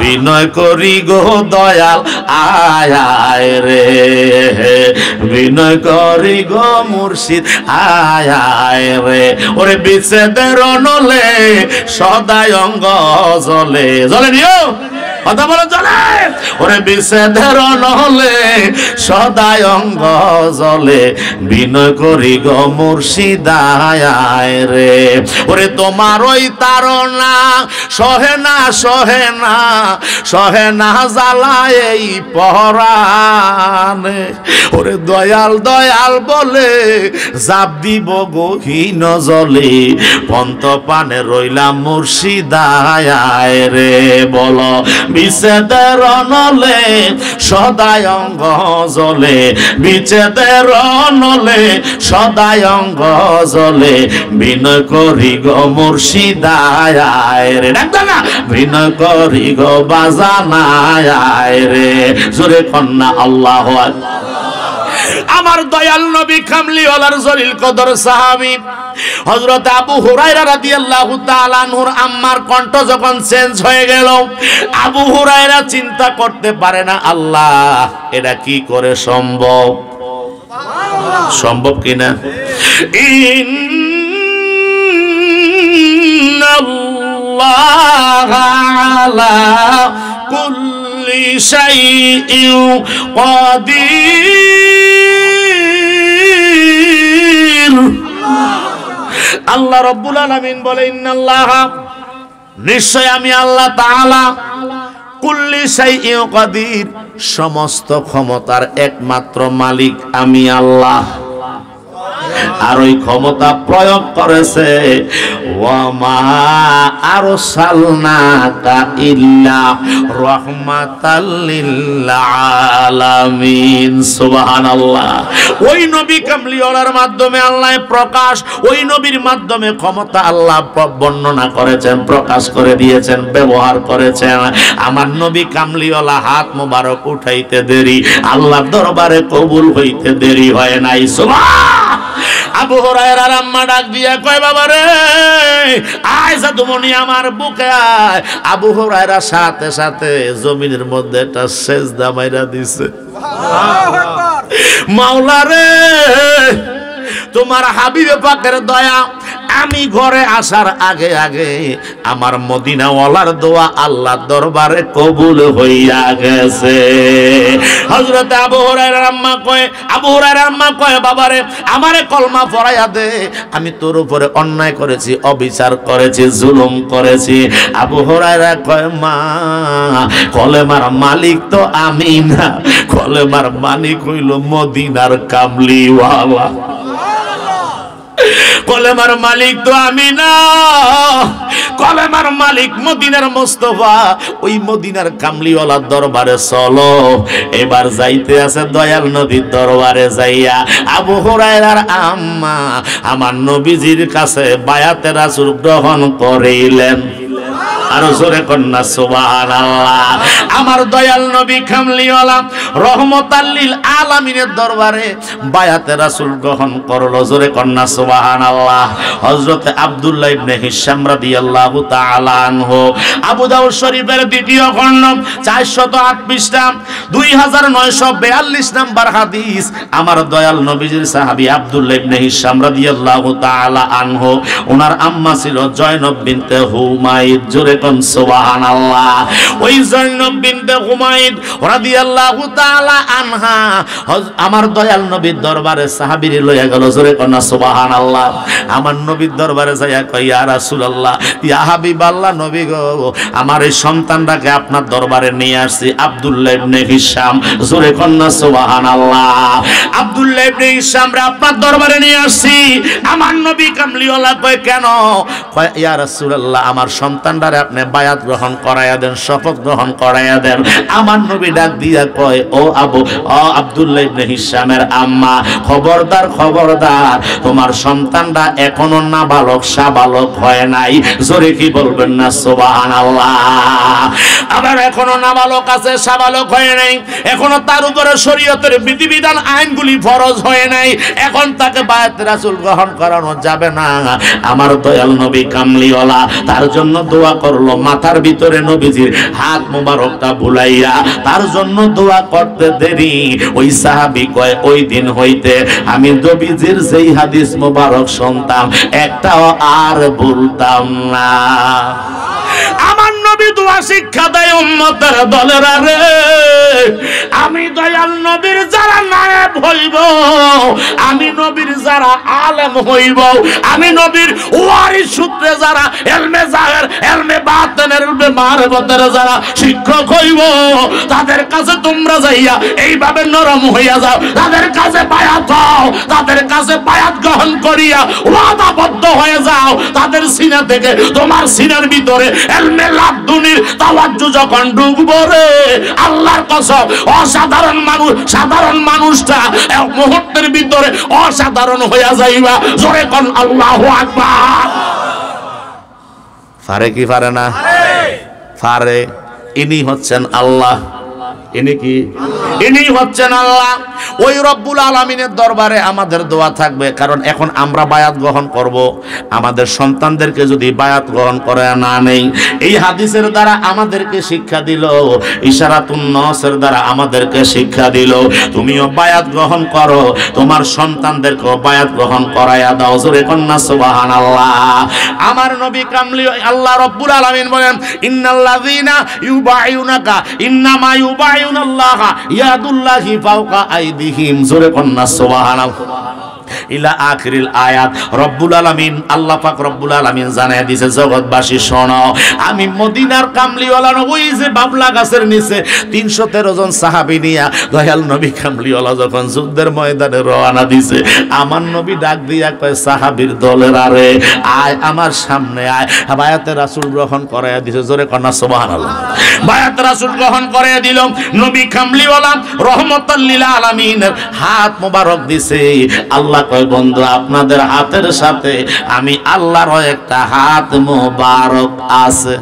বিনয় করি গো দয়াল আয় আয় রে, বিনয় করি গো মুর্শিদ আয় আয় রে। ওরে বিচ্ছেদের নলে সদাই অঙ্গ জ্বলে, জ্বলে নিও কথা বলো জ্বলে। ওরে বিচ্ছেদের নহলে সদাই অঙ্গ জ্বলে, বিনয় করি গো মুর্শিদ আয় রে। ওরে তোমার ওই তাড়না সহে না জ্বালায় এই পরাণে, ওরে দয়াল বলে জাপ দিব গহীন জলে, পন্ত পানে রইলাম মুর্শিদ আয় রে। বলো বিচ্ছেদের নলে সদাই অঙ্গ জ্বলে, বিচ্ছেদের নলে সদাই অঙ্গ জ্বলে, বিনয় করি গো মুর্শিদ আয় রে। ডাক্তার না বিনয় করি গো বাজানা আয় রে। জোরে কন্যা আল্লাহু আকবার। আমার দয়াল নবী কামলিওয়ালার জলিল কদর সাহাবী হযরত আবু হুরায়রা রাদিয়াল্লাহু তাআলা আনহুর আম্মার কণ্ঠ যখন চেঞ্জ হয়ে গেল, আবু হুরায়রা চিন্তা করতে পারে না আল্লাহ এটা কি করে সম্ভব, সম্ভব কিনা। ইন্নাল্লাহা আলা কুল্লি শাইইন কাদির। আল্লাহ রাব্বুল আলামিন বলে ইন্নাল্লাহা, নিশ্চয় আমি আল্লাহ তাআলা, কুল্লি শাইইন কাদির, সমস্ত ক্ষমতার একমাত্র মালিক আমি আল্লাহ। আর ওই ক্ষমতা প্রয়োগ করেছে ওয়ামা আরসালনাকা ইল্লা রাহমাতাল লিল আলামিন। সুবহানাল্লাহ। ওই নবী কামলিওয়ালার মাধ্যমে আল্লাহ প্রকাশ, ওই নবীর মাধ্যমে ক্ষমতা আল্লাহ বর্ণনা করেছেন, প্রকাশ করে দিয়েছেন, ব্যবহার করেছেন। আমার নবী কামলিওয়ালা হাত মোবারক উঠাইতে দেরি, আল্লাহর দরবারে কবুল হইতে দেরি হয় নাই। সুবহান। আবু হুরায়রার আম্মা ডাক দিয়া কয়, বাবা রে আয়েশা তুমি আমার বুকে আয়। আবু হুরায়রা সাথে সাথে জমিনের মধ্যে একটা সেজদা মাইরা দিছে। মাওলা রে তোমার হাবিবে পাকের দয়া, আমি ঘরে আসার আগে আগে আমার মদিনাওয়ালার দোয়া আল্লাহর দরবারে কবুল হইয়া গেছে। হযরত আবু হুরায়রার আম্মা কয় বাবারে আমারে কলমা পড়াইয়া দে, আমি তোর উপরে অন্যায় করেছি, অবিচার করেছি, জুলুম করেছি। আবু হুরায়রা কয় মা, কলেমার মালিক তো আমি না, কলেমার মালিক হইল মদিনার কামলিওয়ালা। কলেমার মালিক তো আমি না, কলেমার মালিক মদিনার মুস্তাফা। ওই মদিনার কামলিওয়ালার দরবারে চলো, এবার যাইতে আছে দয়াল নবীর দরবারে যাইয়া আবু হুরায়রার আম্মা আমার নবীজির কাছে বায়াতে রাসূল গ্রহণ করিলেন। আরো জোরে কন্যা সুবহানাল্লাহ। আমার দয়াল নবী কামলিওয়ালা রহমাতাল লিল আলামিনের দরবারে বায়াতে রাসূল গ্রহণ করলো। জোরে কন্যা সুবহানাল্লাহ। হযরত আব্দুল্লাহ ইবনে হিশাম রাদিয়াল্লাহু তাআলা আনহু, আবু দাউদ শরীফের দ্বিতীয় খণ্ড 408 পৃষ্ঠা 2942 নাম্বার হাদিস। আমার দয়াল নবীজির সাহাবী আব্দুল্লাহ ইবনে হিশাম রাদিয়াল্লাহু তাআলা আনহু, ওনার আম্মা ছিল জয়নব বিনতে হুমায়দ। জোরে কোন সুবহানাল্লাহ। ওই জয়নব বিনতে হুমায়দ রাদিয়াল্লাহু তাআলা আনহা আমার দয়াল নবীর দরবারে সাহাবীরে লইয়া গেল। জোরে কোন সুবহানাল্লাহ। আমার নবীর দরবারে যাইয়া কই, ইয়া রাসূলুল্লাহ, ইয়া হাবিবাল্লাহ, নবী গো, আমার এই সন্তানটাকে আপনার দরবারে নিয়ে আসছি, আব্দুল্লাহ ইবনে হিশাম। জোরে কোন সুবহানাল্লাহ। আব্দুল্লাহ ইবনে হিশাম রে আপনার দরবারে নিয়ে আসছি। আমার নবী কামলিওয়ালা কয়, কেন? কয়, ইয়া রাসূলুল্লাহ, আমার সন্তানটারে আপনি বায়াত গ্রহণ করাইয়া দেন, শপথ গ্রহণ করাইয়া দেন। আমার নবী ডাক দিয়া কয়, ও আব্দুল্লাহ ইবনে হিশামের আম্মা, খবরদার খবরদার, তোমার সন্তানটা এখনো নাবালক সাবালক হয় নাই। জোরে কি বলবেন না সুবহানাল্লাহ। আবার এখনো নাবালক আছে, সাবালক হয় নাই, এখনো তার উপরে শরীয়তের বিধিবিধান আইনগুলি ফরজ হয় নাই, এখন তাকে বায়াত রাসূল গ্রহণ করানো যাবে না। আমার দয়াল নবী কামলিওয়ালা তার জন্য দোয়া করলো, মাথার ভিতরে নবীজির হাত মোবারকটা বুলাইয়া তার জন্য দোয়া করতে দেরি। ওই সাহাবী কয়, ওই দিন হইতে আমি নবীজির যেই হাদিস মোবারক শুনতাম একটাও আর ভুলতাম না। আমার নবী দোয়া শিক্ষা দেয় উম্মতের দলেরা রে, আমি দয়াল নবীর যারা নায়েব হইব, আমি নবীর যারা আলেম হইব, আমি নবীর ওয়ারিস সূত্রে যারা ইলমে জাহির, ইলমে বাতিনের, ইলমে মারিফতের যারা শিক্ষক হইব, তাদের কাছে তোমরা যাইয়া এইভাবে নরম হইয়া যাও, তাদের কাছে বায়াত হও, তাদের কাছে বায়াত গ্রহণ করিয়া ওয়াদাবদ্ধ হয়ে যাও। তাদের সিনা থেকে তোমার সিনার ভিতরে ইলমে লাদুনির তাওয়াজ্জু যখন ঢুকবে রে, আল্লাহর কসম, অসাধারণ মানুষ, সাধারণ মানুষটা এক মুহূর্তের ভিতরে অসাধারণ হইয়া যাইবা। জোরে কোন আল্লাহু আকবার। পারে কি পারে না? পারে। ইনি হচ্ছেন আল্লাহ। ইনি কি? ইনি হচ্ছেন আল্লাহ। ওই রব্বুল আলামিনের দরবারে আমাদের দোয়া থাকবে, কারণ এখন আমরা বায়াত গ্রহণ করব। আমাদের সন্তানদেরকে যদি বায়াত গ্রহণ করে না নেই, এই হাদিসের দ্বারা আমাদেরকে শিক্ষা দিল, ইশারাতুন নাসের দ্বারা আমাদেরকে শিক্ষা দিল, তুমিও বায়াত গ্রহণ করো, তোমার সন্তানদেরকেও বায়াত গ্রহণ করাইয়া দাও। জোরে কন্যা সুবহানাল্লাহ। আমার নবী কামলি আল্লাহ রব্বুল আলামিন বলেন, ইন্নাল্লাযীনা ইউবাইউনাকা ইন্নামা ইউবাইউনাল্লাহা ইয়াদুল্লাহি ফাওকা আইদিহিম। জোরে কন্যা সুবহানাল্লাহ। ইলা আখিরিল আয়াত। রব্বুল আলামিন আল্লাহ পাক রব্বুল আলামিন জানায় দিয়েছে জগৎবাসী শোনো, আমি মদিনার কামলিওয়ালা ওই যে বাবলা গাছের নিচে 313 জন সাহাবী নিয়া দয়াল নবী কামলিওয়ালা যখন যুদ্ধের ময়দানে রওনা দিছে, আমার নবী ডাক দিয়া কয় সাহাবীর দলের আরে আয় আমার সামনে আয়, বায়াতে রাসূল গ্রহণ করায়া দিছে। জোরে কন্যা সুবহানাল্লাহ। বায়াতে রাসূল গ্রহণ করায়া দিল। নবী কামলিওয়ালা রহমাতাল লিল আলামিনের হাত মোবারক দিছে। আল্লাহ কয় বন্ধু আপনাদের হাতের সাথে আমি আল্লাহরও একটা হাত মোবারক আছে।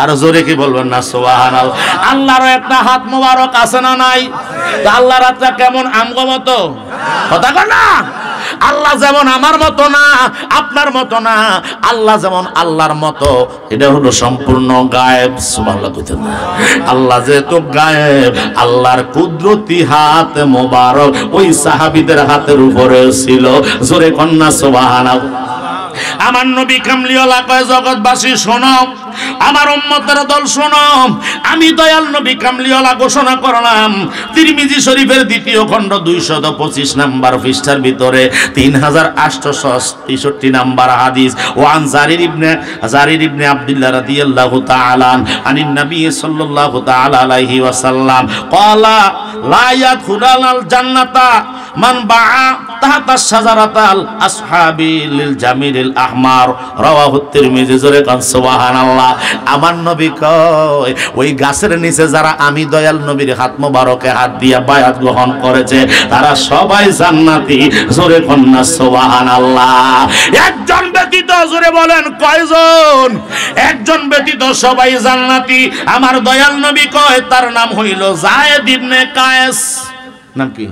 আর জোরে কি বলবেন না সুবহানাল্লাহ। আল্লাহরও একটা হাত মোবারক আছে না নাই? তো আল্লাহর হাতটা কেমন আমগো মতো? কথা কয় না। আল্লাহ যেমন আমার মতো না, আপনার মতো না। আল্লাহ যেমন আল্লাহর মতো, এটা হলো সম্পূর্ণ গায়েব। সুবহানাল্লাহ কইতেন না। আল্লাহ যেহেতু গায়েব, আল্লাহর কুদরতি হাত মোবারক ওই সাহাবীদের হাতের উপরে ছিল। জোরে কন্যা সুবহানাল্লাহ। আমার নবী কামলিওয়ালা কয় জগৎবাসী শোনো, আমার উম্মতের দল শোনো, আমি দয়াল নবী কামলিওয়ালা ঘোষণা করলাম তিরমিজি শরীফের 2য় খণ্ড 225 নাম্বার পৃষ্ঠার ভিতরে 3863 নাম্বার হাদিস। ওয়ান জারির ইবনে আব্দুল্লাহ রাদিয়াল্লাহু তাআলা আনিন নবী সাল্লাল্লাহু তাআলা আলাইহি ওয়াসাল্লাম ক্বালা লা ইয়াদখুলুল জান্নাতা মান বাআ তাহতা শাজারাতাল আসহাবি লিল জামিলিল আহমার। রাওয়াহু তিরমিজি। জোরে কান সুবহানাল্লাহ। আমার নবী কয় ওই গাছের নিচে যারা আমি দয়াল নবীর হাত মোবারকে হাত দিয়া বায়াত গ্রহণ করেছে তারা সবাই জান্নাতি। জোরে কন্যা সুবহানাল্লাহ। একজন ব্যতীত, জোরে বলেন কয়জন? একজন ব্যতীত সবাই জান্নাতি। আমার দয়াল নবী কয় তার নাম হইল যায়েদ ইবনে কায়েস। নাম কি?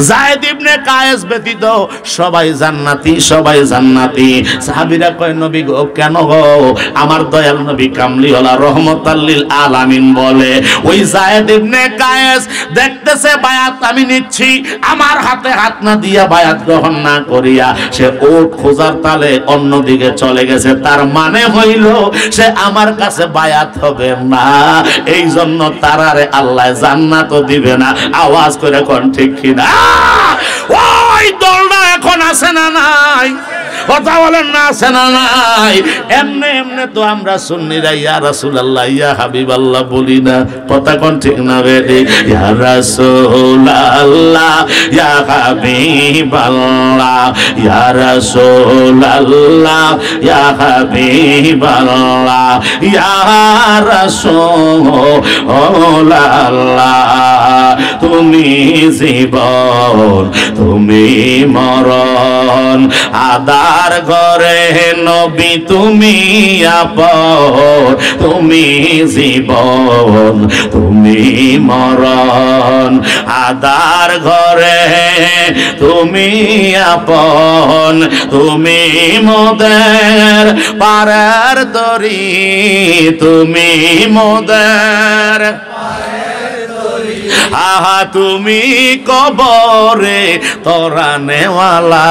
যায়েদ ইবনে কায়েস ব্যতীত সবাই জান্নাতি, সবাই জান্নাতি। সাহাবীরা কয় নবী গো কেন গো? আমার দয়াল নবী কামলিওয়ালা রহমাতাল লিল আলামিন বলে ওই যায়েদ ইবনে কায়েস দেখতেছে বায়াত আমি নিচ্ছি, আমার হাতে হাত না দিয়া বায়াত গ্রহণ না করিয়া সে ওট খোঁজার তালে অন্যদিকে চলে গেছে। তার মানে হইল সে আমার কাছে বায়াত হবে না, এই জন্য তারারে আল্লাহ জান্নাতও দিবে না। আওয়াজ করে কোন ঠিক কিনা? ওই দলটা এখন আছে না নাই? কথা বলেন না আছে না নাই? এমনে এমনে তো আমরা সুন্নিরা ইয়া রাসূলুল্লাহ ইয়া হাবিবাল্লাহ বলি না। কথা কোন ঠিক না বেদি? ইয়া রাসূলুল্লাহ ইয়া হাবিবাল্লাহ ইয়া রাসূলুল্লাহ ইয়া হাবিবাল্লাহ ইয়া রাসূলুল্লাহ তুমি জীবন তুমি মরণ আদার ঘরে নবী তুমি আপন, তুমি জীবন তুমি মরণ আদার ঘরে তুমি আপন, তুমি মোদের পারার তরি, তুমি মোদের আহা তুমি কবরে তোরানেওয়ালা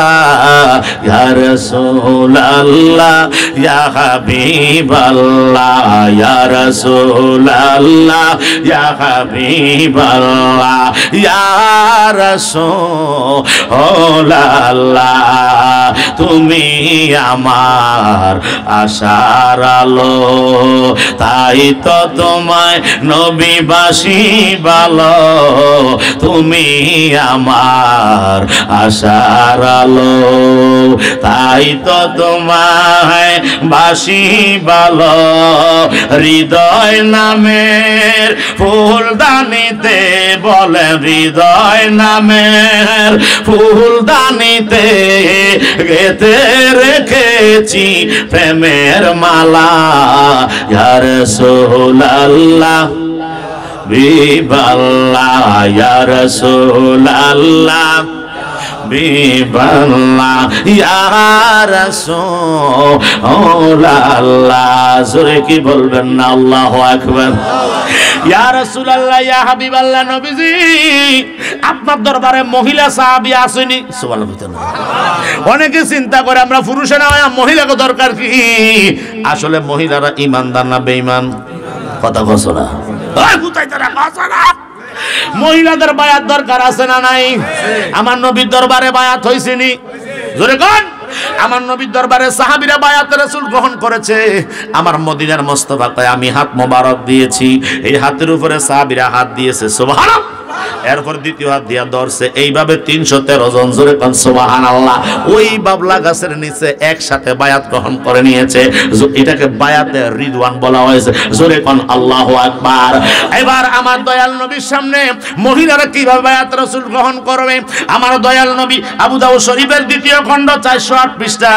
ইয়া রাসূলুল্লাহ ইয়া হাবিবাল্লাহ ইয়া রাসূলুল্লাহ ইয়া হাবিবাল্লাহ ইয়া রাসূলুল্লাহ তুমি আমার আশার আলো, তাই তো তোমায় নবীবাসী ভালো, তুমি আমার আশার আলো, তাই তো তোমায় বাসি ভালো। হৃদয় নামের ফুলদানিতে বলে হৃদয় নামের ফুলদানিতে গেঁথে রেখেছি প্রেমের মালা ইয়া রাসূলুল্লাহ বিবাল্লাহ ইয়া রাসূলুল্লাহ বিবাল্লাহ ইয়া রাসূলুল্লাহ। জোরে কি বলবেন না আল্লাহু আকবার। ইয়া রাসূলুল্লাহ ইয়া হাবিবাল্লাহ নবীজি আপনার দরবারে মহিলা সাহাবী আসেনি? সুবহানাল্লাহ। অনেকে চিন্তা করে আমরা পুরুষেরা মহিলাকে দরকার কি? আসলে মহিলারা ঈমানদার না বেঈমান? কথা বলছো না? মহিলাদের বায়াত দরকার আছে না নাই? আমার নবীর দরবারে বায়াত হইছেনি? জোরে কোন? আমার নবীর দরবারে সাহাবীরা বায়াত রাসূল গ্রহণ করেছে। আমার মদিনার মোস্তফা কয় আমি হাত মোবারক দিয়েছি, এই হাতের উপরে সাহাবীরা হাত দিয়েছে। সুবহানাল্লাহ। এরপর দ্বিতীয় হাত দিয়া ধরছে, এইভাবে 313 জন। জোরে কোন সুবহানাল্লাহ। ওই বাবলা গাছের নিচে একসাথে বায়াত গ্রহণ করে নিয়েছে। এটাকে বায়াতে রিদওয়ান বলা হয়েছে। জোরে কোন আল্লাহু আকবার। এবার আমার দয়াল নবীর সামনে মহিলারা কিভাবে বায়াত রাসূল গ্রহণ করবে? আমার দয়াল নবী আবু দাউদ শরীফের দ্বিতীয় খণ্ড 408 পৃষ্ঠা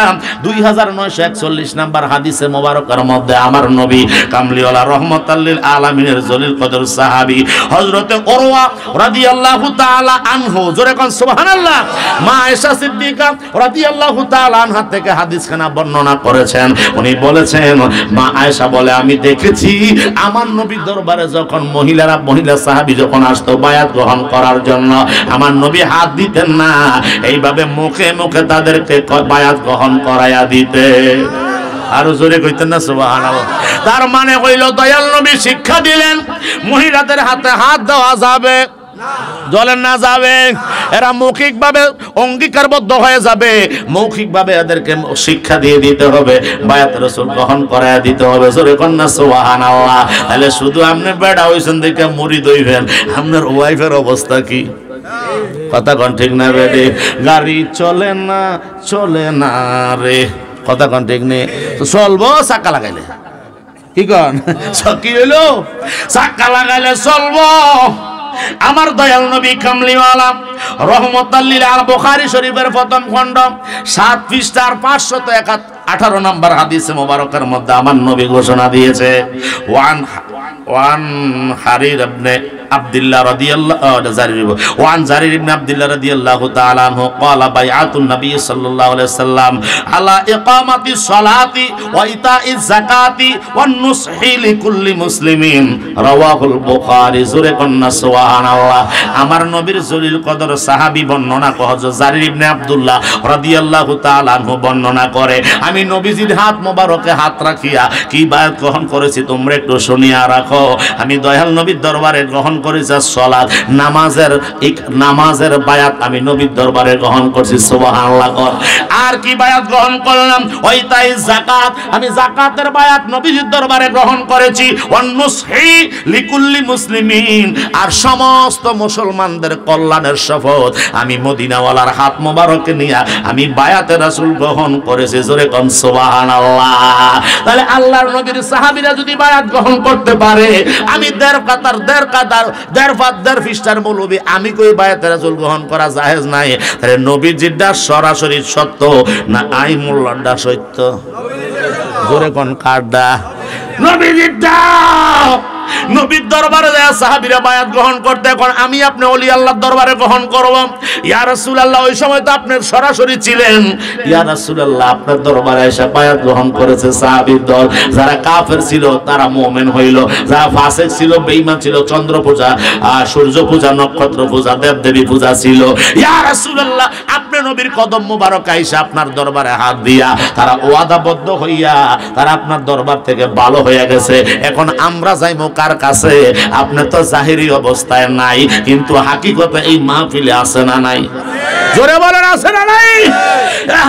2941 নাম্বার হাদিসে মোবারকের মধ্যে আমার নবী কামলিওয়ালা রাহমাতাল লিল আলামিনের জলিল কদর সাহাবী হযরতে উরওয়া রাদিয়াল্লাহু তাআলা আনহু, জোরে কোন সুবহানাল্লাহ, মা আয়েশা সিদ্দিকা রাদিয়াল্লাহু তাআলা আনহা থেকে হাদিসখানা বর্ণনা করেছেন। উনি বলেছেন, মা আয়েশা বলে আমি দেখেছি আমার নবীর দরবারে যখন মহিলা সাহাবী যখন আসতো বায়াত গ্রহণ করার জন্য, আমার নবী হাত দিতেন না, এইভাবে মুখে মুখে তাদেরকে বায়াত গ্রহণ করায়া দিতে। আরো জোরে কইতেন না সুবহানাল্লাহ। তার মানে হইল দয়াল নবী শিক্ষা দিলেন মহিলাদের হাতে হাত দেওয়া যাবে জ্বলেন না যাবে। এরা মৌখিকভাবে অঙ্গীকারবদ্ধ হয়ে যাবে, মৌখিকভাবে এদেরকে শিক্ষা দিয়ে দিতে হবে, বায়াত রাসূল গ্রহণ করায় দিতে হবে। জোরে কন্না সুবহানাল্লাহ। তাহলে শুধু আপনি বেড়া হইছেন দেখে মুরিদ হইবেন, আপনার ওয়াইফের অবস্থা কি? কথা কোন ঠিক না বেডি? গাড়ি চলে না রে, কথা কোন ঠিক নেই? তো চলবো চাকা লাগাইলে, কি কন? কি হইলো? চাকা লাগাইলে চলবো। আমার দয়াল নবী কামলিওয়ালা রহমাতাল লিল আলামিন বুখারী শরীফের প্রথম খণ্ড 7 পৃষ্ঠার 518 নম্বর হাদিসে মোবারকের মধ্যে আমার নবী ঘোষণা দিয়েছে, ওয়ান হারির ইবনে আব্দুল্লাহ জারির ইবনে আব্দুল্লাহ রাদিয়াল্লাহু তাআলা আনহু ক্বালা বাইআতুন নবী সাল্লাল্লাহু আলাইহি সাল্লাম আলা ইকামাতিস সালাতি ওয়া ইতাইজ যাকাতি ওয়ান নুসহি লিকুল্লি মুসলিমিন, রাওয়াহুল বুখারী। জোরে কন্না সুবহানাল্লাহ। আমার নবীর জলিল কদর সাহাবী বর্ণনা করে, হযরত জারির ইবনে আব্দুল্লাহ রাদিয়াল্লাহু তাআলা আনহু বর্ণনা করে, আমি নবীজির হাত মোবারকে হাত রাখিয়া কি বায়াত গ্রহণ করেছি তোমরা একটু শুনিয়া রাখো। আমি দয়াল নবীর দরবারে গ্রহণ করেছি সালাত, নামাজের বায়াত আমি নবীর দরবারে গ্রহণ করছি। সুবহানাল্লাহ। আর কি বায়াত গ্রহণ করলাম? ওইতাই যাকাত, আমি যাকাতের বায়াত নবীর দরবারে গ্রহণ করেছি। ওয়ান নুসহি লিকুল্লি মুসলিমিন, আর সমস্ত মুসলমানদের কল্যাণের শপথ আমি মদিনাওয়ালার হাত মোবারকে নিয়ে আমি বায়াতে রাসূল গ্রহণ করেছি। জোরে কোন সুবহানাল্লাহ। তাহলে আল্লাহর নবীর সাহাবীরা যদি বায়াত গ্রহণ করতে পারে, আমি দেড় পৃষ্ঠার মৌলবী, আমি কই বায়াতে রাসূল গ্রহণ করা জায়েজ নাই? তাহলে নবীজির সরাসরি সত্য না আই মোল্লারটা সত্য? জোরে কোন কারডা? নবীজির নবীর দরবারে যায় সাহাবীরা বায়াত গ্রহণ করতে, এখন আমি আপনি ওলি আল্লাহর দরবারে গ্রহণ করব। ইয়া রাসূলুল্লাহ, ওই সময় তো আপনি সরাসরি ছিলেন। ইয়া রাসূলুল্লাহ, আপনার দরবারে এসে বায়াত গ্রহণ করেছে সাহাবীর দল, যারা কাফের ছিল তারা মুমিন হইল, যারা ফাসিক ছিল বেঈমান ছিল, চন্দ্র পূজা, সূর্য পূজা, নক্ষত্র পূজা, দেবদেবী পূজা ছিল। ইয়া রাসূলুল্লাহ, আপনি নবীর কদম মোবারক আইসা আপনার দরবারে হাত দিয়া তারা ওয়াদাবদ্ধ হইয়া তারা আপনার দরবার থেকে ভালো হয়ে গেছে। এখন আমরা যাইমু কার কাছে? আপনি তো জাহিরি অবস্থায় নাই, কিন্তু হাকিকতে এই মাহফিলে আছে না নাই? জোরে বলেন আছে না নাই?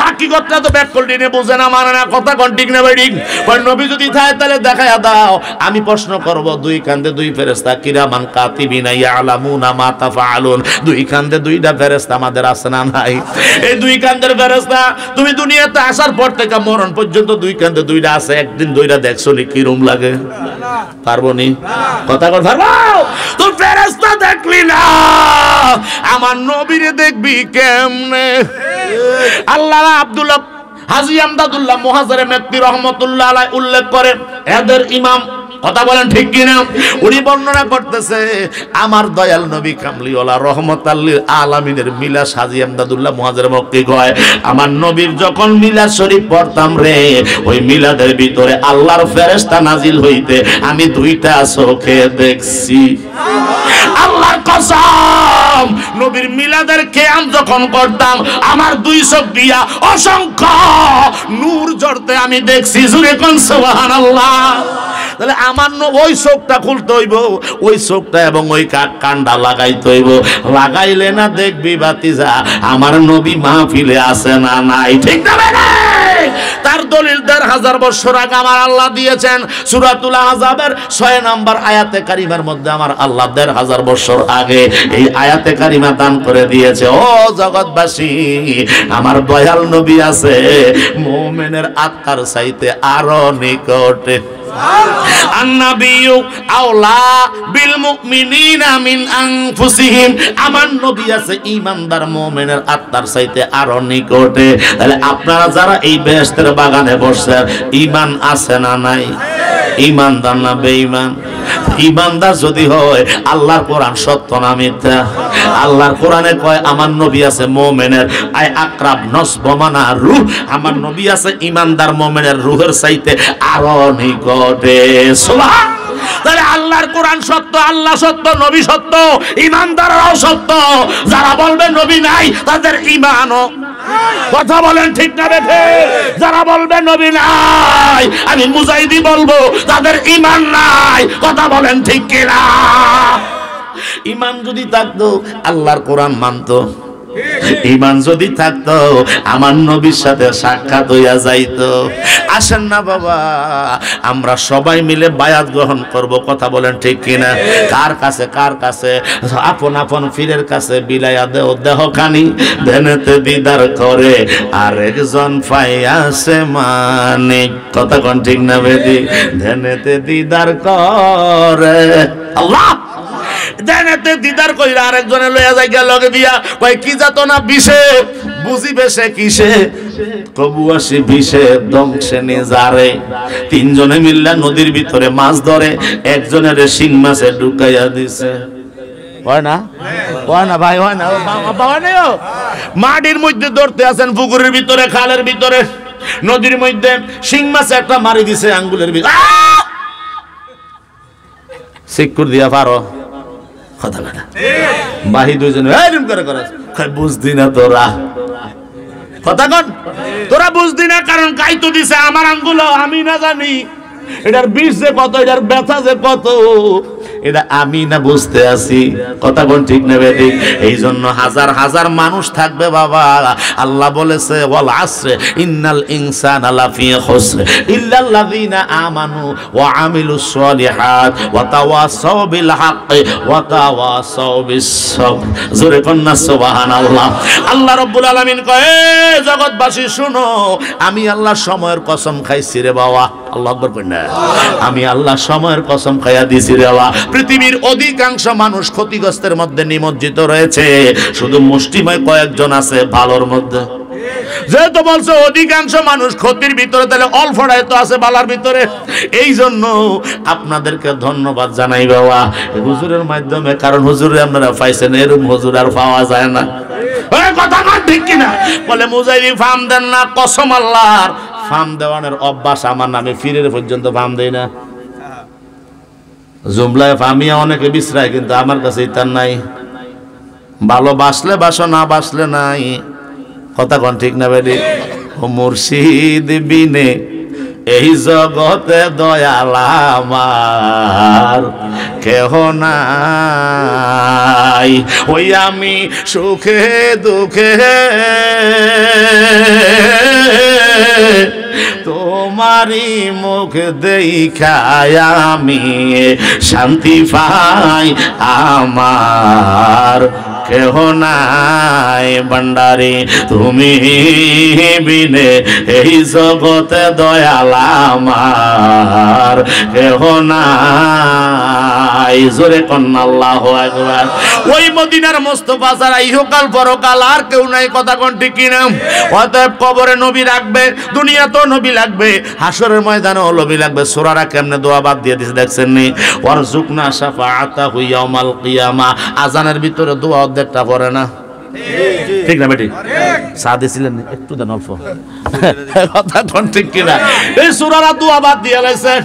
হাকিকতটা তো ব্যাকল দিনে বুঝে না, মানে না, কথা কোন ঠিক না বেঠিক? কোন নবী যদি থাকে তাহলে দেখায়া দাও। আমি প্রশ্ন করব, দুই কান্দে দুই ফেরেশতা কিরামান কাতিবিনা ইয়ালামুনা মা তাফআলুন, দুই কান্দে দুইটা ফেরেশতা আমাদের আছে না নাই? এই দুই কান্দের ফেরেশতা তুমি দুনিয়াতে আসার পর থেকে মরণ পর্যন্ত দুই কান্দে দুইটা আছে, একদিন দুইটা দেখছো নি কি রুম লাগে? পারবো নি? কথা কর পারবো? তো ফেরেশতা দেখলি না, আমার নবীরে দেখবি কেমনে? আল্লাহ আব্দুল্লাহ হাজী আমদাদুল্লাহ মুহাজিরে মক্কি রাহমাতুল্লাহ আলাইহি উল্লেখ করে, এদের ইমাম, কথা বলেন ঠিক কিনা? উনি বর্ণনা করতেছে, আমার দয়াল নবী কামলিওয়ালা রহমাতাল লিল আলামিনের মিলাদ হাজী আমদাদুল্লাহ মুহাজিরে মক্কি কয়, আমার নবীর যখন মিলাদ শরীফ পড়তাম রে, ওই মিলাদের ভিতরে আল্লাহর ফেরেশতা নাজিল হইতে আমি দুইটা চোখে দেখছি। আল্লাহর কসম, নবীর মিলাদের কিয়াম যখন করতাম আমার দুই চোখ দিয়া অসংখ্য নূর ঝরতে আমি দেখছি। জোরে কোন সুবহানাল্লাহ। তাহলে আমার ওই চোখটা খুলতে হইব, ওই চোখটা এবং ওই কান্ডা লাগাইতে হইব। লাগাইলে না দেখবি বাতিজা আমার নবী মাহফিলে আছে না নাই, ঠিক না? তার দলিল ১,৫০০ বছর আগে আমার আল্লাহ দিয়েছেন সূরাতুল আহজাবের ৬ নম্বর আয়াতে কারিমার মধ্যে আমার আল্লাহ ১,৫০০ বছর আগে এই আয়াতে কারিমা দান করে দিয়েছে। ও জগৎবাসী, আমার দয়াল নবী আছে মুমিনের আত্মার চাইতে আরো নিকটে। আন-নাবিয়্যু আওলা বিল মুমিনিনা মিন আনফুসিহিম, আমার নবী আছে ঈমানদার মুমিনের আত্মার চাইতে আরো নিকটে। তাহলে আপনারা যারা এই বেহেশতের বাগানে বসছেন, ঈমান আছে না নাই? ঈমানদার না বেঈমান? ঈমানদার যদি হয় আল্লাহর কোরআন সত্য না মিথ্যা? আল্লাহর কোরআনে কয় আমার নবী আছে মুমিনের আই আকরাব নসবমানা রূহ, আমার নবী আছে ঈমানদার মুমিনের রূহের চাইতে আরো নিকটে। সুবহান। তাহলে আল্লাহর কোরআন সত্য, আল্লাহ সত্য, নবী সত্য, ঈমানদাররাও সত্য। যারা বলবে নবী নাই তাদের ঈমানও, কথা বলেন ঠিক না বেঠে? যারা বলবে নবী নাই, আমি মুজাহিদি বলবো তাদের ঈমান নাই, কথা বলেন ঠিক কিনা? ঈমান যদি থাকতো আল্লাহর কোরআন মানতো, ঈমান যদি থাকতো আমার নবীর সাথে সাক্ষাৎ হইয়া যাইতো। আসেন না বাবা, আমরা সবাই মিলে বায়াত গ্রহণ করব, কথা বলেন ঠিক কিনা? কার কাছে? কার কাছে? আপন আপন ফিরের কাছে বিলাইয়া দেও দেহখানি, ধেনেতে দিদার করে আরেকজন পাইয়াছে মানে, কথা কোন ঠিক না বেদি? ধেনেতে দিদার করে আল্লাহ, জানাতে দিদার কইরা আরেকজনে লইয়া যায় গেল লগে দিয়া কই কি যাত না বিষে বুঝিবে সে কিসে, কবুয়াসি বিষে দংশে নে যারে। তিনজনে মিল্লা নদীর ভিতরে মাছ ধরে, একজনের শিং মাছে ঢুকাইয়া দিছে। হয় না? হয় না ভাই? হয় না? বাবা নেই মাটির মধ্যে ধরতে আছেন, পুকুরের ভিতরে, খালের ভিতরে, নদীর মধ্যে শিং মাছে একটা মারি দিছে আঙ্গুলের ভিতরে, সিকুর দিয়া পারো কথা বলে বাহি দুইজনে এরকম করে করে বুঝদি না তোরা, কথা কন তোরা বুঝদি না, কারণ কাইতো দিছে আমার আঙ্গুল, আমি না জানি এটার বিষ যে কত, এটার ব্যথা যে কত, এটা আমি না বুঝতে আছি, কথা কোন ঠিক নেবে ঠিক? এই জন্য হাজার হাজার মানুষ থাকবে বাবা, আল্লাহ বলেছে ওয়াল আসরে ইন্নাল ইনসানা লাফি খুসর ইল্লাল্লাযিনা আমানু ওয়া আমিলুস সলিহাত ওয়া তাওয়াসাউ বিল হাক্কি ওয়া তাওয়াসাউ বিস সবর। জোরে কন্না সুবহানাল্লাহ। আল্লাহ রাব্বুল আলামিন কয় জগৎবাসী শুনো, আমি আল্লাহ সময়ের কসম খাইছি রে বাবা, আল্লাহু আকবার কই না? আমি আল্লাহ সময়ের কসম খাইয়া দিছি রে বাবা। পৃথিবীর অধিকাংশ মানুষ ক্ষতিগ্রস্তের মধ্যে নিমজ্জিত রয়েছে, শুধু মুষ্টিময় কয়েকজন আছে ভালোর মধ্যে। যেহেতু বলছে অধিকাংশ মানুষ ক্ষতির ভিতরে, তাহলে অল্পটাই তো আছে বালার ভিতরে। এই জন্য আপনাদেরকে ধন্যবাদ জানাই বাবা হুজুরের মাধ্যমে, কারণ হুজুরে আপনারা পাইছেন, এরকম হুজুর আর পাওয়া যায় না। কথা না ঠিক কিনা? বলে মুজাহিদি ফার্ম দেন না, কসম আল্লাহর ফার্ম দেওয়ানোর অভ্যাস আমার নামে ফিরের পর্যন্ত ফার্ম দেয় না। জুমলায় ফার্মিয়া অনেকে বিশ্রায়, কিন্তু আমার কাছে তার নাই। ভালো বাসলে বাসো, না বাসলে নাই, কথা কোন ঠিক না বেরি? ও মুর্শিদ বিনে এই জগতে দয়াল আমার কেহ নাই, ওই আমি সুখে দুঃখে তোমারি মুখ দেখায় আমি শান্তি পাই, আমার কেহ নাই ভান্ডারি তুমি বিনে এই জগতে দয়াল আমার কেহ নাই। জোরে কন্না আল্লাহু আকবার। ওই মদিনার মুস্তাফা ছাড়া ইহকাল পরকাল আর কেউ নাই, কথা কোন ঠিক কিনা? অতএব কবরে নবী রাখবে, দুনিয়া তো নবী লাগবে, হাসরের ময়দানেও নবী লাগবে। সূরারা কেমনে দোয়া বাদ দিয়ে দিয়েছে দেখছেন নি? ওয়ারজুকনা শাফাআতাহু ইয়াউমাল কিয়ামা, আজানের ভিতরে দোয়া অর্ধেকটা পড়ে না, ঠিক না বেটি? সাদে ছিলেন একটু দেন অল্প, কথা কোন ঠিক কিনা? এই সূরারা দোয়া বাদ দিয়ে লাইছে,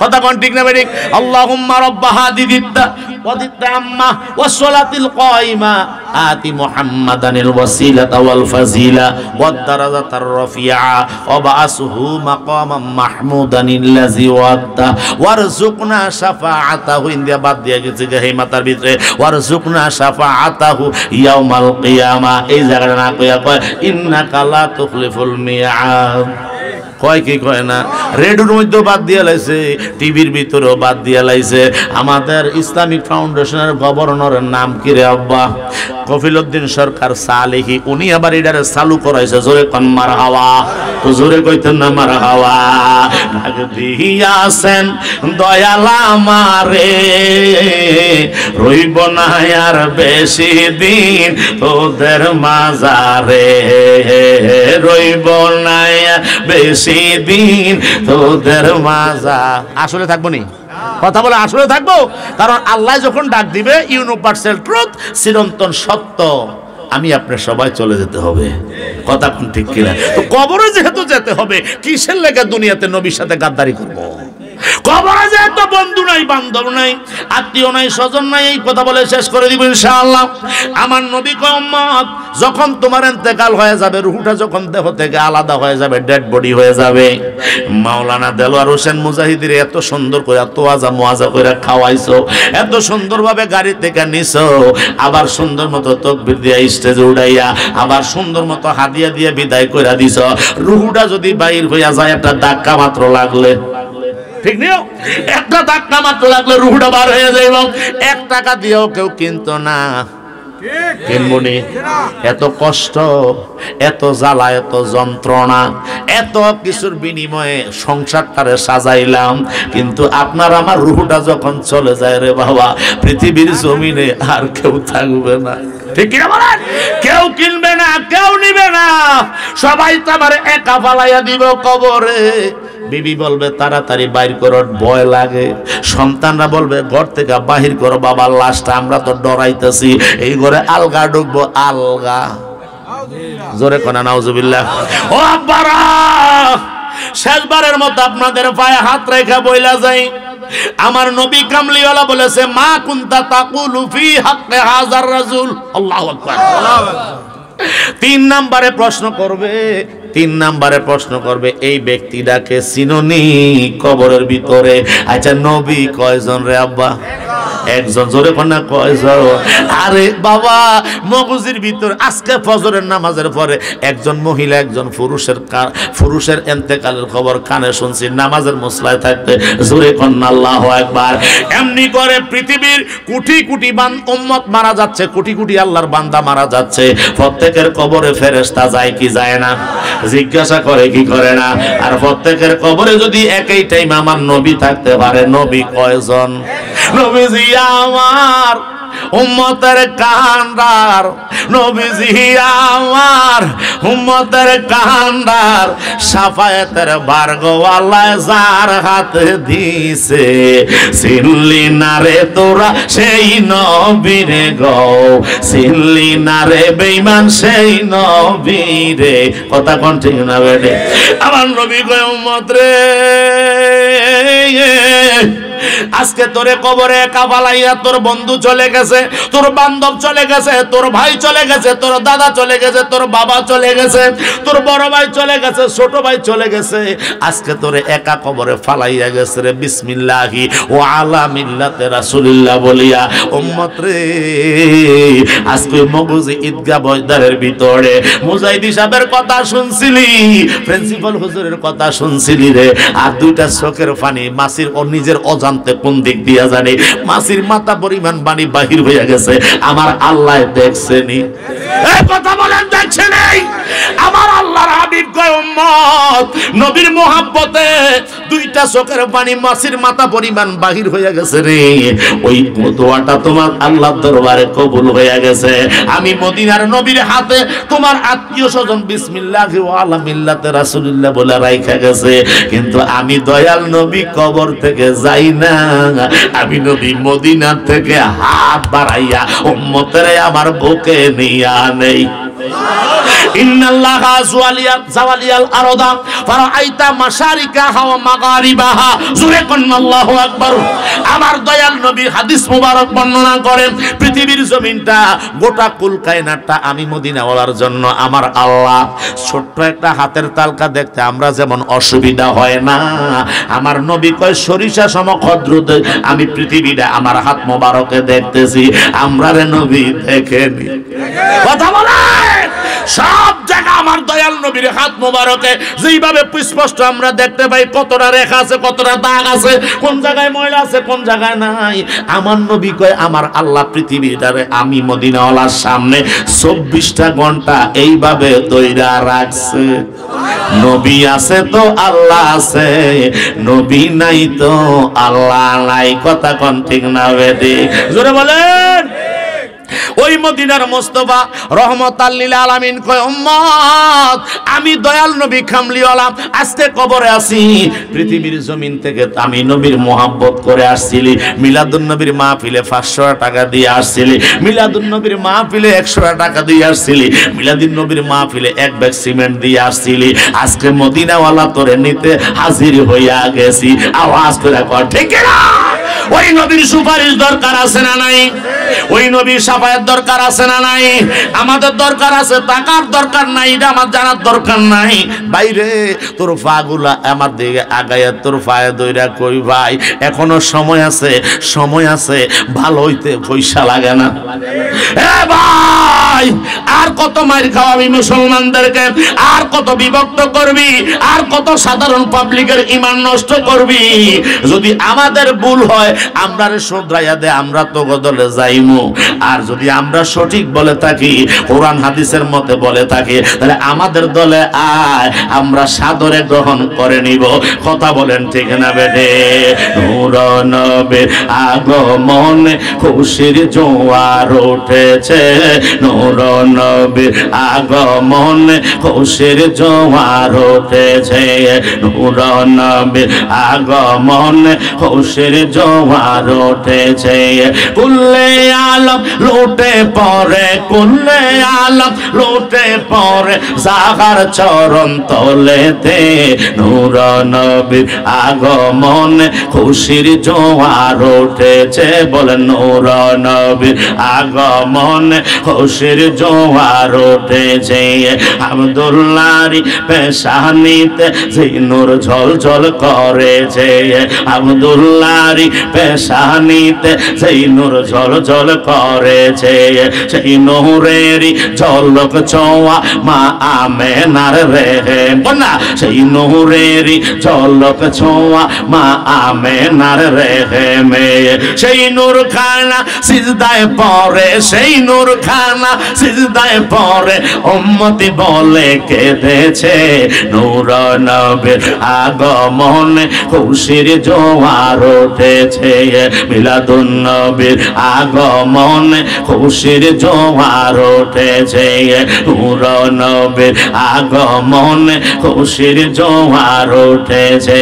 কথা কোন ঠিক না বেঠিক? আল্লাহুম্মা রাব্বা হাদিদিদ্দা ওয়াদিদ্দা আম্মা ওয়াসসালাতিল কায়িমা আতি মুহাম্মাদানিল ওয়াসিলাতা ওয়াল ফাজিলা ওয়াদ দারাজাতার রাফিআ ওয়া বা'সুহু মাকামাম মাহমুদানিল্লাযী ওয়া'আদতা ওয়ারযুকনা শাফাআতাহু। ইন্দিয়া বাদ দিয়া গেছে হে মাতার ভিতরে, ওয়ারযুকনা শাফাআতাহু ইয়াউমাল কিয়ামা। এই জায়গাটা না কইয়া কয় ইন্নাকা লা তুখলিফুল মিআদ। কয় কি কয় না? রেডিওর মধ্যে বাদ দিয়ে লাইছে, টিভির ভিতরেও বাদ দিয়ে লাইছে। আমাদের ইসলামিক ফাউন্ডেশনের গভর্নরের নাম কি রে আব্বা? কফিলউদ্দিন সরকার সালেহি। উনি আবার এটারে চালু করাইছে। জোরে কোন মারহাবা, তো জোরে কইতেন না মারহাবা। ডাক দিয়াছেন দয়াল আমারে, রইব না আর বেশি দিন তোদের মাঝারে, রইব না বেশি দিন তোদের মাজা। আসলে থাকবো নি? কথা বলে আসলে থাকবো? কারণ আল্লাহ যখন ডাক দিবে ইউনিভার্সাল ট্রুথ, চিরন্তন সত্য, আমি আপনার সবাই চলে যেতে হবে। কথা কোন ঠিক কিনা? তো কবরে যেহেতু যেতে হবে, কিসের লেগে দুনিয়াতে নবীর সাথে গাদ্দারি করবো? কবরে যেহেতু বন্ধু নাই, বান্ধব নাই, আত্মীয় নাই, স্বজন নাই, এই কথা বলে শেষ করে দিব ইনশাআল্লাহ। আমার নবী কয় উম্মত, যখন তোমার ইন্তেকাল হয়ে যাবে, রূহটা যখন দেহ থেকে আলাদা হয়ে যাবে, ডেড বডি হয়ে যাবে, মাওলানা দেলোয়ার হোসেন মুজাহিদের এত সুন্দর করে তোয়াজা মুয়াজা করে খাওয়াইছো, এত সুন্দরভাবে গাড়ি থেকে নিছো, আবার সুন্দর মতো তাকবীর দিয়া স্টেজে উঠাইয়া, আবার সুন্দর মতো হাদিয়া দিয়ে বিদায় কইরা দিছো। রূহটা যদি বাইর হইয়া যায়, একটা ধাক্কা মাত্র লাগলে, ঠিক নিও, একটা ধাক্কা মাত্র লাগলে রূহটা বার হয়ে যাইব। 1 টাকা দিয়েও কেউ কিনতো না, কিনবনি? এত কষ্ট, এত জ্বালা, এত যন্ত্রণা, এত কিছুর বিনিময়ে সংসারটারে সাজাইলাম, কিন্তু আপনার আমার রূহটা যখন চলে যায় রে বাবা, পৃথিবীর জমিনে আর কেউ থাকবে না। ঠিক কিনা বলেন? কেউ কিনবে না, কেউ নিবে না, সবাই তো আমার একা ফালাইয়া দিব কবরে। বিবি বলবে তাড়াতাড়ি বাইর করো, ভয় লাগে। সন্তানরা বলবে ঘর থেকে বাহির করো বাবার লাশটা, আমরা তো ডরাইতেছি, এই ঘরে আলগা ঢুকবো, আলগা। জোরে কোনা নাউজুবিল্লাহ। ও আব্বারা, শেষবারের মতো আপনাদের পায়ে হাত রেখে বইলা যাই, আমার নবী কামলিওয়ালা বলেছে, মা কুনতা তাকুলু ফি হাক্কি হাযার রাজুল। আল্লাহু আকবার। 3 নম্বরে প্রশ্ন করবে, 3 নম্বরে প্রশ্ন করবে, এই ব্যক্তিটাকে চিননি কবরের ভিতরে? আচ্ছা নবী কয়জন রে আব্বা? একজন। জোরে কোনা কয়জন? আরে বাবা, মগজের ভিতর আজকে ফজরের নামাজের পরে একজন মহিলা একজন পুরুষের ইন্তেকালের খবর কানে শুনছি, নামাজের মুসলায় থাকতে। জোরে কোনা আল্লাহু আকবার। এমনি করে পৃথিবীর কোটি কোটি উম্মত মারা যাচ্ছে, কোটি কোটি আল্লাহর বান্দা মারা যাচ্ছে, প্রত্যেকের কবরে ফেরেশতা যায় কি যায় না? জিজ্ঞাসা করে কি করে না? আর প্রত্যেকের কবরে যদি একই টাইম আমার নবী থাকতে পারে, নবী কয়জন? নবীজি আমার উম্মতের কান্ডার, নবীজি আমার উম্মতের কান্ডার, শাফায়েতের বারগো আল্লাহ যার হাতে দিছে, চিনলি না রে তোরা সেই নবীরে গো, চিনলি না রে বেঈমান সেই নবীরে। কথা কোন ঠিক না বেডে? আমার নবী কয় উম্মত রে, আজকে তোরে কবরে একা ফালাইয়া তোর বন্ধু চলে গেছে, তোর বান্ধব চলে গেছে, তোর ভাই চলে গেছে, তোর দাদা চলে গেছে, তোর বাবা চলে গেছে, তোর বড় ভাই চলে গেছে, ছোট ভাই চলে গেছে, আজকে তোরে একা কবরে ফালাইয়া গেছে রে। বিসমিল্লাহি ওয়া আলা মিল্লাতে রাসূলিল্লাহ বলিয়া উম্মত রে, আজকে মগজে ঈদগাহ বজদারের ভিতরে মুজাহিদি সাহেবের কথা শুনছিলি, প্রিন্সিপাল হুজুরের কথা শুনছিলি রে, আর 2টা চোখের পানি মাসির ও নিজের অজান্তে কোন দিক দিয়া জানি মাসির মাথা পরিমাণ পানি বাহির হইয়া গেছে। আমার আল্লাহ দেখছেনি? এই কথা বলেন, দেখছেনি? আমার আল্লাহর হাবিব কয় উম্মত, নবীর মোহাব্বতে 2টা চোখের পানি মাসির মাথা পরিমাণ বাহির হইয়া গেছে রে। ওই দোয়াটা তোমার আল্লাহর দরবারে কবুল হইয়া গেছে। আমি মদিনার নবীর হাতে তোমার আত্মীয় স্বজন বিসমিল্লাহি ওয়া আলা মিল্লাতে রাসূলুল্লাহ বলে রাইখা গেছে, কিন্তু আমি দয়াল নবী কবর থেকে যাই না, আমি নবী মদিনা থেকে হাত বাড়াইয়া উম্মতের আমার বুকে নিয়া নেই। ইন্নাল্লাহা জাওয়ালিয়াল আরদা ফারাআইতা মাশারিকাহা ওয়া মাগারিবাহা জোরে কোন আল্লাহু আকবার। আমার দয়াল নবী হাদিস মুবারক বর্ণনা করেন পৃথিবীর জমিনটা গোটা কুল কায়নাতটা আমি মদিনাওয়ালার জন্য আমার আল্লাহ ছোট্ট একটা হাতের তালকা দেখতে আমরা যেমন অসুবিধা হয় না, আমার নবী কয় সরিষা সম ক্ষুদ্র আমি পৃথিবীটা আমার হাত মোবারকে দেখতেছি, আমরা রে নবী দেখেনি। কথা বলেন, সব জায়গা আমার দয়াল নবীর হাত মোবারকে যেইভাবে স্পষ্ট আমরা দেখতে পাই, কতটা রেখা আছে, কতটা দাগ আছে, কোন জায়গায় ময়লা আছে, কোন জায়গায় নাই। আমার নবী কয় আমার আল্লাহ পৃথিবীটারে আমি মদিনাওয়ালার সামনে 24টা ঘন্টা এইভাবে দইরা রাখছে। নবী আছে তো আল্লাহ আছে, নবী নাই তো আল্লাহ নাই। কথা কোন ঠিক না বেদি? জোরে বলেন। ওই মদিনার মুস্তাফা রহমাতাল লিল আলামিন কয় উম্মত আমি দয়াল নবী কামলিওয়ালা আজকে কবরে আছি, পৃথিবীর জমিন থেকে আমি নবীর মোহাব্বত করে আসছিলি, মিলাদুন নবীর মাহফিলে 500 টাকা দিয়ে আসছিলি, মিলাদুন নবীর মাহফিলে 100 টাকা দিয়ে আসছিলি, মিলাদুন নবীর মাহফিলে 1 ব্যাগ সিমেন্ট দিয়ে আসছিলি, আজকে মদিনাওয়ালা তোরে নিতে হাজির হইয়া গেছি। আওয়াজ করে কর ঠিক না? ওই নবীর সুপারিশ দরকার আছে না নাই? ওই নবীর শাফায়াত দরকার আছে না নাই? আমাদের দরকার আছে, টাকার দরকার নাই, এটা আমার জানার দরকার নাই। বাইরে তোর পাগুলা আমার দিকে আগায়া তোর পায়ে দইরা কই ভাই এখনো সময় আছে, সময় আছে, ভালো হইতে পয়সা লাগে না। এ ভাই আর কত মাইর খাওয়াবি মুসলমানদেরকে, আর কত বিভক্ত করবি, আর কত সাধারণ পাবলিকের ঈমান নষ্ট করবি? যদি আমাদের ভুল হয় আমরা শুধরাইয়া দে, আমরা তো বদলে যাইমু। আর যদি আমরা সঠিক বলে থাকি, কোরআন হাদিসের মতে বলে থাকি, তাহলে আমাদের দলে আয়, আমরা সাদরে গ্রহণ করে নিব। কথা বলেন ঠিক না বেটে? নূর নবীর আগমনে খুশির জোয়ার উঠেছে, নূর নবীর আগমনে খুশির জোয়ার উঠেছে, নূর নবীর আগমনে খুশির জোয়ার উঠেছে। কুল্লে আলম লুটে পড়ে, কুল্লে আলম লুটে পড়ে জাগার চরণ তলেতে, নূর নবীর আগমনে খুশির জোয়ার উঠেছে। বলেন নূর নবীর আগমনে খুশির জোয়ার উঠেছে। আব্দুল্লাহর পেশানিতে সেই নূর ঝলঝল করেছে, আব্দুল্লাহর পেশানিতে সেই নূর ঝলঝল করেছে, সেই নূরেরই ঝলক ছোঁয়া মা আমেনার রেহে বন্যা, সেই নূরেরই ঝলক ছোঁয়া মা আমেনার রেহে মেয়ে, সেই নূর খানা সিজদায় পড়ে, সেই নূর খানা সিজদায় পড়ে উম্মতি বলে কেঁদেছে। নূর নবীর আগমনে খুশির জোয়ার উঠেছে, মিলাদুন নবীর আগমনে খুশির জোয়ার উঠেছে, নূর নবীর আগমনে খুশির জোয়ার উঠেছে।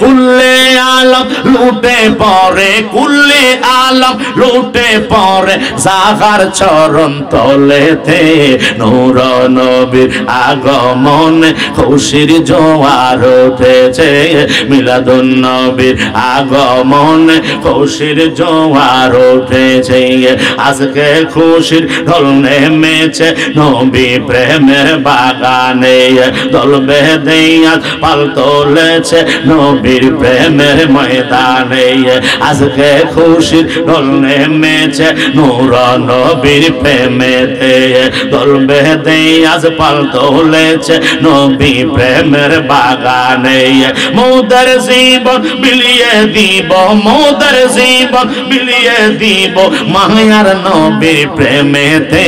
কুল্লে আলম লুটে পড়ে, কুল্লে আলম লুটে পড়ে জাগার চরণ তলেতে, নূর নবীর আগমনে খুশির জোয়ার উঠেছে, মিলাদুন নবীর আগমনে খুশির জোয়ার উঠেছে। আজকে খুশির ঢল নেমেছে নবী প্রেমের বাগানে, দল বেঁধে আজ পাল তোলেছে নবীর প্রেমের ময়দানে। আজকে খুশির ঢল নেমেছে নূর নবীর প্রেমেতে, দল বেঁধে আজ পাল তোলেছে নবী প্রেমের বাগানে। মোদের জীবন বিলিয়ে দিব, মোদের জীবন বিলিয়ে দিব মায়ার নবীর প্রেমেতে,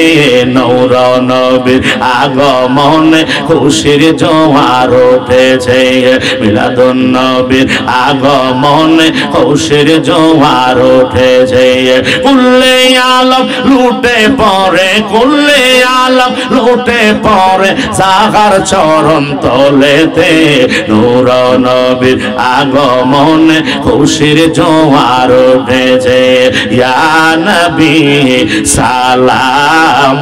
নূর নবীর আগমনে খুশির জোয়ার উঠেছে, মিলাদুন নবীর আগমনে খুশির জোয়ার উঠেছে। কুল্লে আলম লুটে পড়ে, কুল্লে আলম লুটে পড়ে জাগার চরণ তলেতে, নূর নবীর আগমনে খুশির জোয়ার উঠেছে। ইয়া নবী সালাম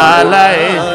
আলাইহি